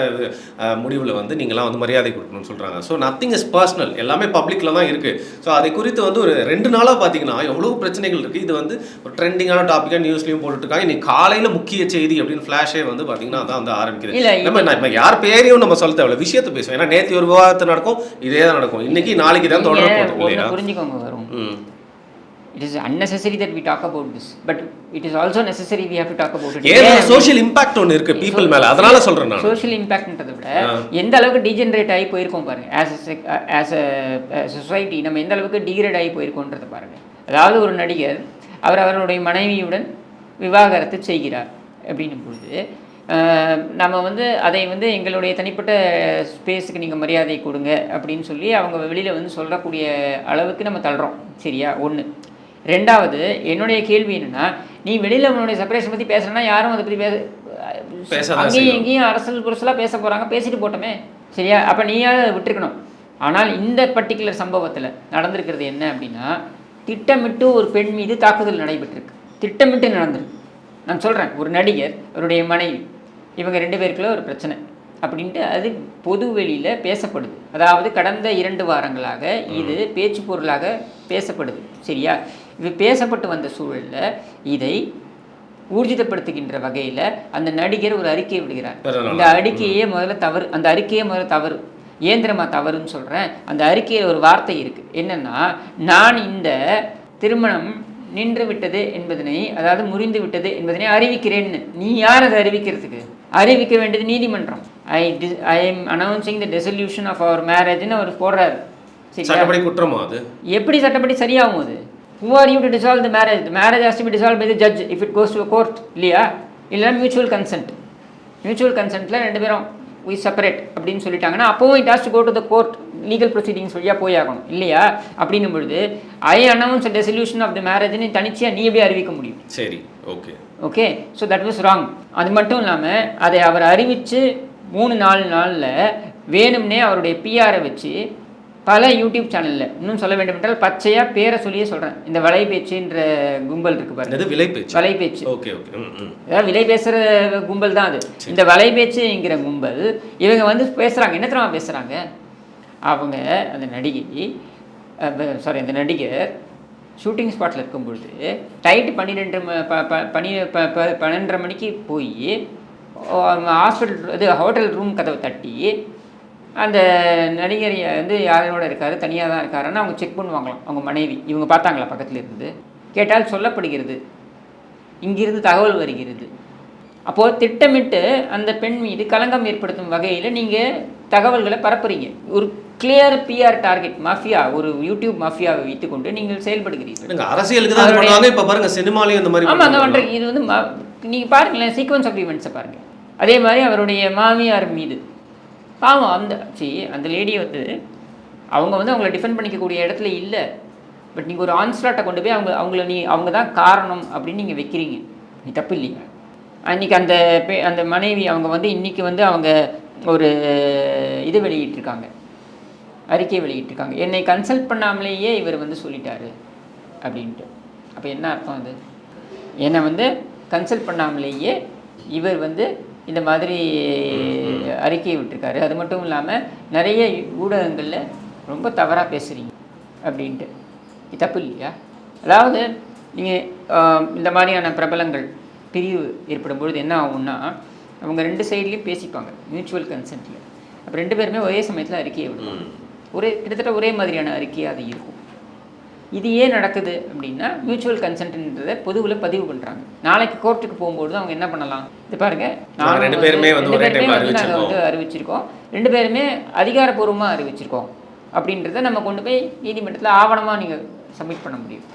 முடிவில் வந்து நீங்களாம் வந்து மரியாதை கொடுக்கணும்னு சொல்கிறாங்க. ஸோ நத்திங் இஸ் பர்சனல், எல்லாமே பப்ளிக்கில் தான் இருக்குது. ஸோ அதை குறித்து வந்து ஒரு 2 நாளாக பார்த்தீங்கன்னா எவ்வளோ பிரச்சனைகள் இருக்குது. இது வந்து ஒரு ட்ரெண்டிங்கான டாப்பிக்காக நியூஸ்லையும் போட்டுருக்காங்க. இன்னைக்கு காலையில் முக்கிய செய்தி அப்படின்னு ஃப்ளாஷே வந்து பார்த்தீங்கன்னா அதான் வந்து ஆரம்பிக்குது. நம்ம யார் பேரையும் நம்ம சொல்ல தேவையில்ல, விஷயத்தை பேசுவோம். ஏன்னா நேற்று ஒரு விவாதத்தை நடக்கும், இதே தான் நடக்கும், இன்னைக்கு நாளைக்கு தான் தொடரும் இல்லையா? புரிஞ்சுக்கோங்க வரும். It is unnecessary that we talk about this, but it is also necessary we have to talk about it. ஏன்னா சோஷியல் இம்பாக்ட் ஒன்று இருக்கு பீப்பிள் மேல, அதனால சொல்றேன் நான். சோஷியல் இம்பாக்ட்ன்றதை விட எந்த அளவுக்கு டீஜெனரேட் ஆகி போயிருக்கோம் பாருங்க. ஆஸ் அ சொசைட்டி நம்ம எந்த அளவுக்கு டீக்ரேட் ஆகி போயிருக்கோன்றதை பாருங்க. அதாவது ஒரு நடிகர் அவருடைய மனைவியுடன் விவாகரத்து செய்கிறார் அப்படின்னும் பொழுது நம்ம வந்து அதை வந்து எங்களுடைய தனிப்பட்ட ஸ்பேஸுக்கு நீங்கள் மரியாதை கொடுங்க அப்படின்னு சொல்லி அவங்க வெளியில் வந்து சொல்லக்கூடிய அளவுக்கு நம்ம தள்ளுறோம். சரியா? ஒன்று. ரெண்டாவது, என்னுடைய கேள்வி என்னென்னா, நீ வெளியில் உன்னுடைய செப்பரேஷன் பற்றி பேசுகிறேன்னா யாரும் அதை பற்றி அங்கேயும் எங்கேயும் அரசியல் புரசலாக பேச போகிறாங்க, பேசிட்டு போட்டோமே. சரியா? அப்போ நீயாவது அதை விட்டுருக்கணும். ஆனால் இந்த பர்டிகுலர் சம்பவத்தில் நடந்திருக்கிறது என்ன அப்படின்னா, திட்டமிட்டு ஒரு பெண் மீது தாக்குதல் நடைபெற்றிருக்கு. திட்டமிட்டு நடந்திருக்கு. நான் சொல்கிறேன், ஒரு நடிகர், அவருடைய மனைவி, இவங்க 2 பேருக்குள்ள ஒரு பிரச்சனை அப்படின்ட்டு அது பொது வெளியில் பேசப்படுது. அதாவது கடந்த 2 வாரங்களாக இது பேச்சு பொருளாக பேசப்படுது. சரியா? இது பேசப்பட்டு வந்த சூழலில் இதை ஊர்ஜிதப்படுத்துகின்ற வகையில் அந்த நடிகர் ஒரு அறிக்கையை விடுகிறார். இந்த அறிக்கையே முதல்ல தவறு. அந்த அறிக்கையே முதல்ல தவறு. ஏந்திரமா தவறுன்னு சொல்கிறேன். அந்த அறிக்கையில் ஒரு வார்த்தை இருக்குது. என்னென்னா, நான் இந்த திருமணம் நின்று விட்டது என்பதனை, அதாவது முறிந்து விட்டது என்பதனை அறிவிக்கிறேன்னு. நீ யார் அதை அறிவிக்கிறதுக்கு? அறிவிக்க வேண்டியது நீதிமன்றம். I am announcing the dissolution of our மேரேஜ்னு அவர் போடுறாரு. சட்டப்படி குற்றமா அது? எப்படி சட்டப்படி சரியாகும் அது? Who are you to dissolve the marriage? The marriage has to be dissolved by the judge if it goes to a court. இல்லையா? இல்லைனா மியூச்சுவல் கன்சென்ட். மியூச்சுவல் கன்சென்ட்டில் 2 பேரும் we separate அப்படின்னு சொல்லிட்டாங்கன்னா அப்போவும் it has to go to the court, legal proceedings வழியாக போய் ஆகணும். இல்லையா? அப்படின்னும் பொழுது I announce a dissolution of the மேரேஜ்னு தனிச்சையாக நீ எப்படி அறிவிக்க முடியும்? சரி, okay okay. So that was wrong. அது மட்டும் இல்லாமல் அதை அவர் அறிவித்து 3-4 நாளில் வேணும்னே அவருடைய பிஆரை வச்சு பல யூடியூப் சேனலில், இன்னும் சொல்ல வேண்டும் என்றால் பச்சையாக பேரை சொல்லியே சொல்கிறேன், இந்த வலைபேச்சுன்ற கும்பல் இருக்குது பாருங்க. வலைபேச்சு. Okay okay. அதாவது விலை பேசுகிற கும்பல் தான் அது. இந்த வலைபேச்சுங்கிற கும்பல் இவங்க வந்து பேசுகிறாங்க. என்ன தெரியுமா பேசுகிறாங்க? அவங்க அந்த நடிகர் ஷூட்டிங் ஸ்பாட்டில் இருக்கும்பொழுது டைட்டு 12:30 மணிக்கு போய் ஹாஸ்பிட்டல் இது ஹோட்டல் ரூம் கதவை தட்டி அந்த நடிகர் வந்து யாரோட இருக்காரு, தனியாக தான் இருக்காருன்னு அவங்க செக் பண்ணுவாங்களாம். அவங்க மனைவி இவங்க பார்த்தாங்களா பக்கத்தில் இருந்து? கேட்டால் சொல்லப்படுகிறது, இங்கிருந்து தகவல் வருகிறது. அப்போது திட்டமிட்டு அந்த பெண் மீது களங்கம் ஏற்படுத்தும் வகையில் நீங்கள் தகவல்களை பரப்புறீங்க. ஒரு கிளியர் பிஆர் டார்கெட் மாஃபியா, ஒரு யூடியூப் மாஃபியாவை வைத்துக்கொண்டு நீங்கள் செயல்படுகிறீர்கள். அரசியலுக்கு தான் பண்ணுவாங்க. இப்போ பாருங்க, சினிமாலையும் இந்த மாதிரி ஆமாம் தான் பண்ணுறீங்க. இது வந்து நீங்கள் பாருங்களேன், சீக்வன்ஸ் ஆஃப் ஈவெண்ட்ஸை பாருங்கள். அதே மாதிரி அவருடைய மாமியார் மீது பாவம் அந்த லேடியை வந்து அவங்க வந்து அவங்கள டிஃபெண்ட் பண்ணிக்கக்கூடிய இடத்துல இல்லை. பட் நீங்கள் ஒரு ஆன்ஸ்லாட்டை கொண்டு போய் அவங்க தான் காரணம் அப்படின்னு நீங்கள் வைக்கிறீங்க. நீ தப்பு இல்லையா? அன்றைக்கி அந்த மனைவி அவங்க வந்து இன்றைக்கி வந்து அவங்க ஒரு இது வெளியிட்டிருக்காங்க, அறிக்கை வெளியிட்டிருக்காங்க. என்னை கன்சல்ட் பண்ணாமலேயே இவர் வந்து சொல்லிட்டாரு அப்படின்ட்டு. அப்போ என்ன அர்த்தம்? அது என்னை வந்து கன்சல்ட் பண்ணாமலேயே இவர் வந்து இந்த மாதிரி அறிக்கையை விட்டுருக்காரு. அது மட்டும் இல்லாமல் நிறைய ஊடகங்களில் ரொம்ப தவறாக பேசுகிறீங்க அப்படின்ட்டு. இது தப்பு இல்லையா? அதாவது நீங்கள் இந்த மாதிரியான பிரபலங்கள் பிரிவு ஏற்படும் பொழுது என்ன ஆகும்னா, அவங்க 2 சைட்லேயும் பேசிப்பாங்க மியூச்சுவல் கன்சென்ட்டில். அப்போ 2 பேருமே ஒரே சமயத்தில் அறிக்கையை விடுவாங்க. கிட்டத்தட்ட ஒரே மாதிரியான அறிக்கையாக அது இருக்கும். இது ஏன் நடக்குது அப்படின்னா, மியூச்சுவல் கன்சென்ட்ன்றதை பொதுவில் பதிவு பண்ணுறாங்க. நாளைக்கு கோர்ட்டுக்கு போகும்போது அவங்க என்ன பண்ணலாம்? இது பாருங்கள், நாங்கள் 2 பேருமே வந்து அறிவிச்சிருக்கோம், 2 பேருமே அதிகாரப்பூர்வமாக அறிவிச்சிருக்கோம் அப்படின்றத நம்ம கொண்டு போய் நீதிமன்றத்தில் ஆவணமாக நீங்கள் சப்மிட் பண்ண முடியும்.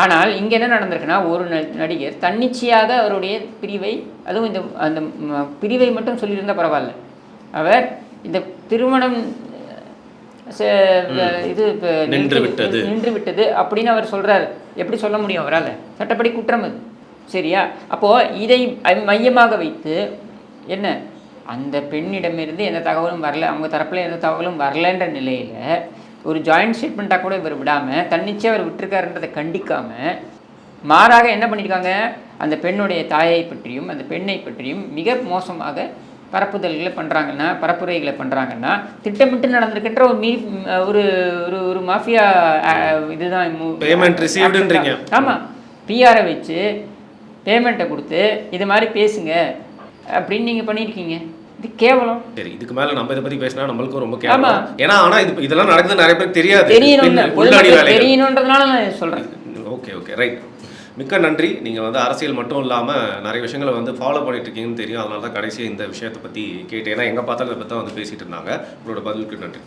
ஆனால் இங்கே என்ன நடந்திருக்குன்னா, ஒரு நடிகர் தன்னிச்சையாக அவருடைய பிரிவை, அதுவும் இந்த அந்த பிரிவை மட்டும் சொல்லியிருந்தால் பரவாயில்ல, அவர் இந்த திருமணம் இது நின்று விட்டது அப்படின்னு அவர் சொல்கிறார். எப்படி சொல்ல முடியும் அவரால்? சட்டப்படி குற்றம் அது. சரியா? அப்போது இதை மையமாக வைத்து என்ன, அந்த பெண்ணிடமிருந்து எந்த தகவலும் வரல, அவங்க தரப்பில் எந்த தகவலும் வரலன்ற நிலையில் ஒரு ஜாயிண்ட் ஸ்டேட்மெண்ட்டாக கூட இவர் விடாமல், தன்னிச்சையாக அவர் விட்டுருக்காருன்றதை கண்டிக்காமல், மாறாக என்ன பண்ணியிருக்காங்க, அந்த பெண்ணுடைய தாயை பற்றியும் அந்த பெண்ணை பற்றியும் மிக மோசமாக பரப்புதல்களை பண்ணுறாங்கன்னா, பரப்புரைகளை பண்ணுறாங்கன்னா, திட்டமிட்டு நடந்திருக்கின்ற ஒரு ஒரு ஒரு மாஃபியா இதுதான். பேமெண்ட் ரிசீவ்டுன்றீங்க. ஆமாம், பிஆரை வச்சு பேமெண்ட்டை கொடுத்து இது மாதிரி பேசுங்க அப்படின்னு நீங்கள் பண்ணியிருக்கீங்க. இது கேவலம். சரி, இதுக்கு மேல நம்ம இதை பத்தி பேசினா நம்மளுக்கும் ரொம்ப கேவலம். ஏன்னா ஆனா இதெல்லாம் நடக்குது நிறைய பேருக்கு தெரியாது, தெரியணுன்றதுனால நான் சொல்றேன். Okay okay right. மிக்க நன்றி. நீங்கள் வந்து அரசியல் மட்டும் இல்லாமல் நிறைய விஷயங்களை வந்து ஃபாலோ பண்ணிட்டு இருக்கீங்கன்னு தெரியும். அதனால தான் கடைசியாக இந்த விஷயத்தை பற்றி கேட்டேன். ஏன்னா எங்கே பார்த்தாலும் இதை பற்றி தான் வந்து பேசிகிட்டு இருந்தாங்க. உங்களோட பதிலுக்கு நன்றி.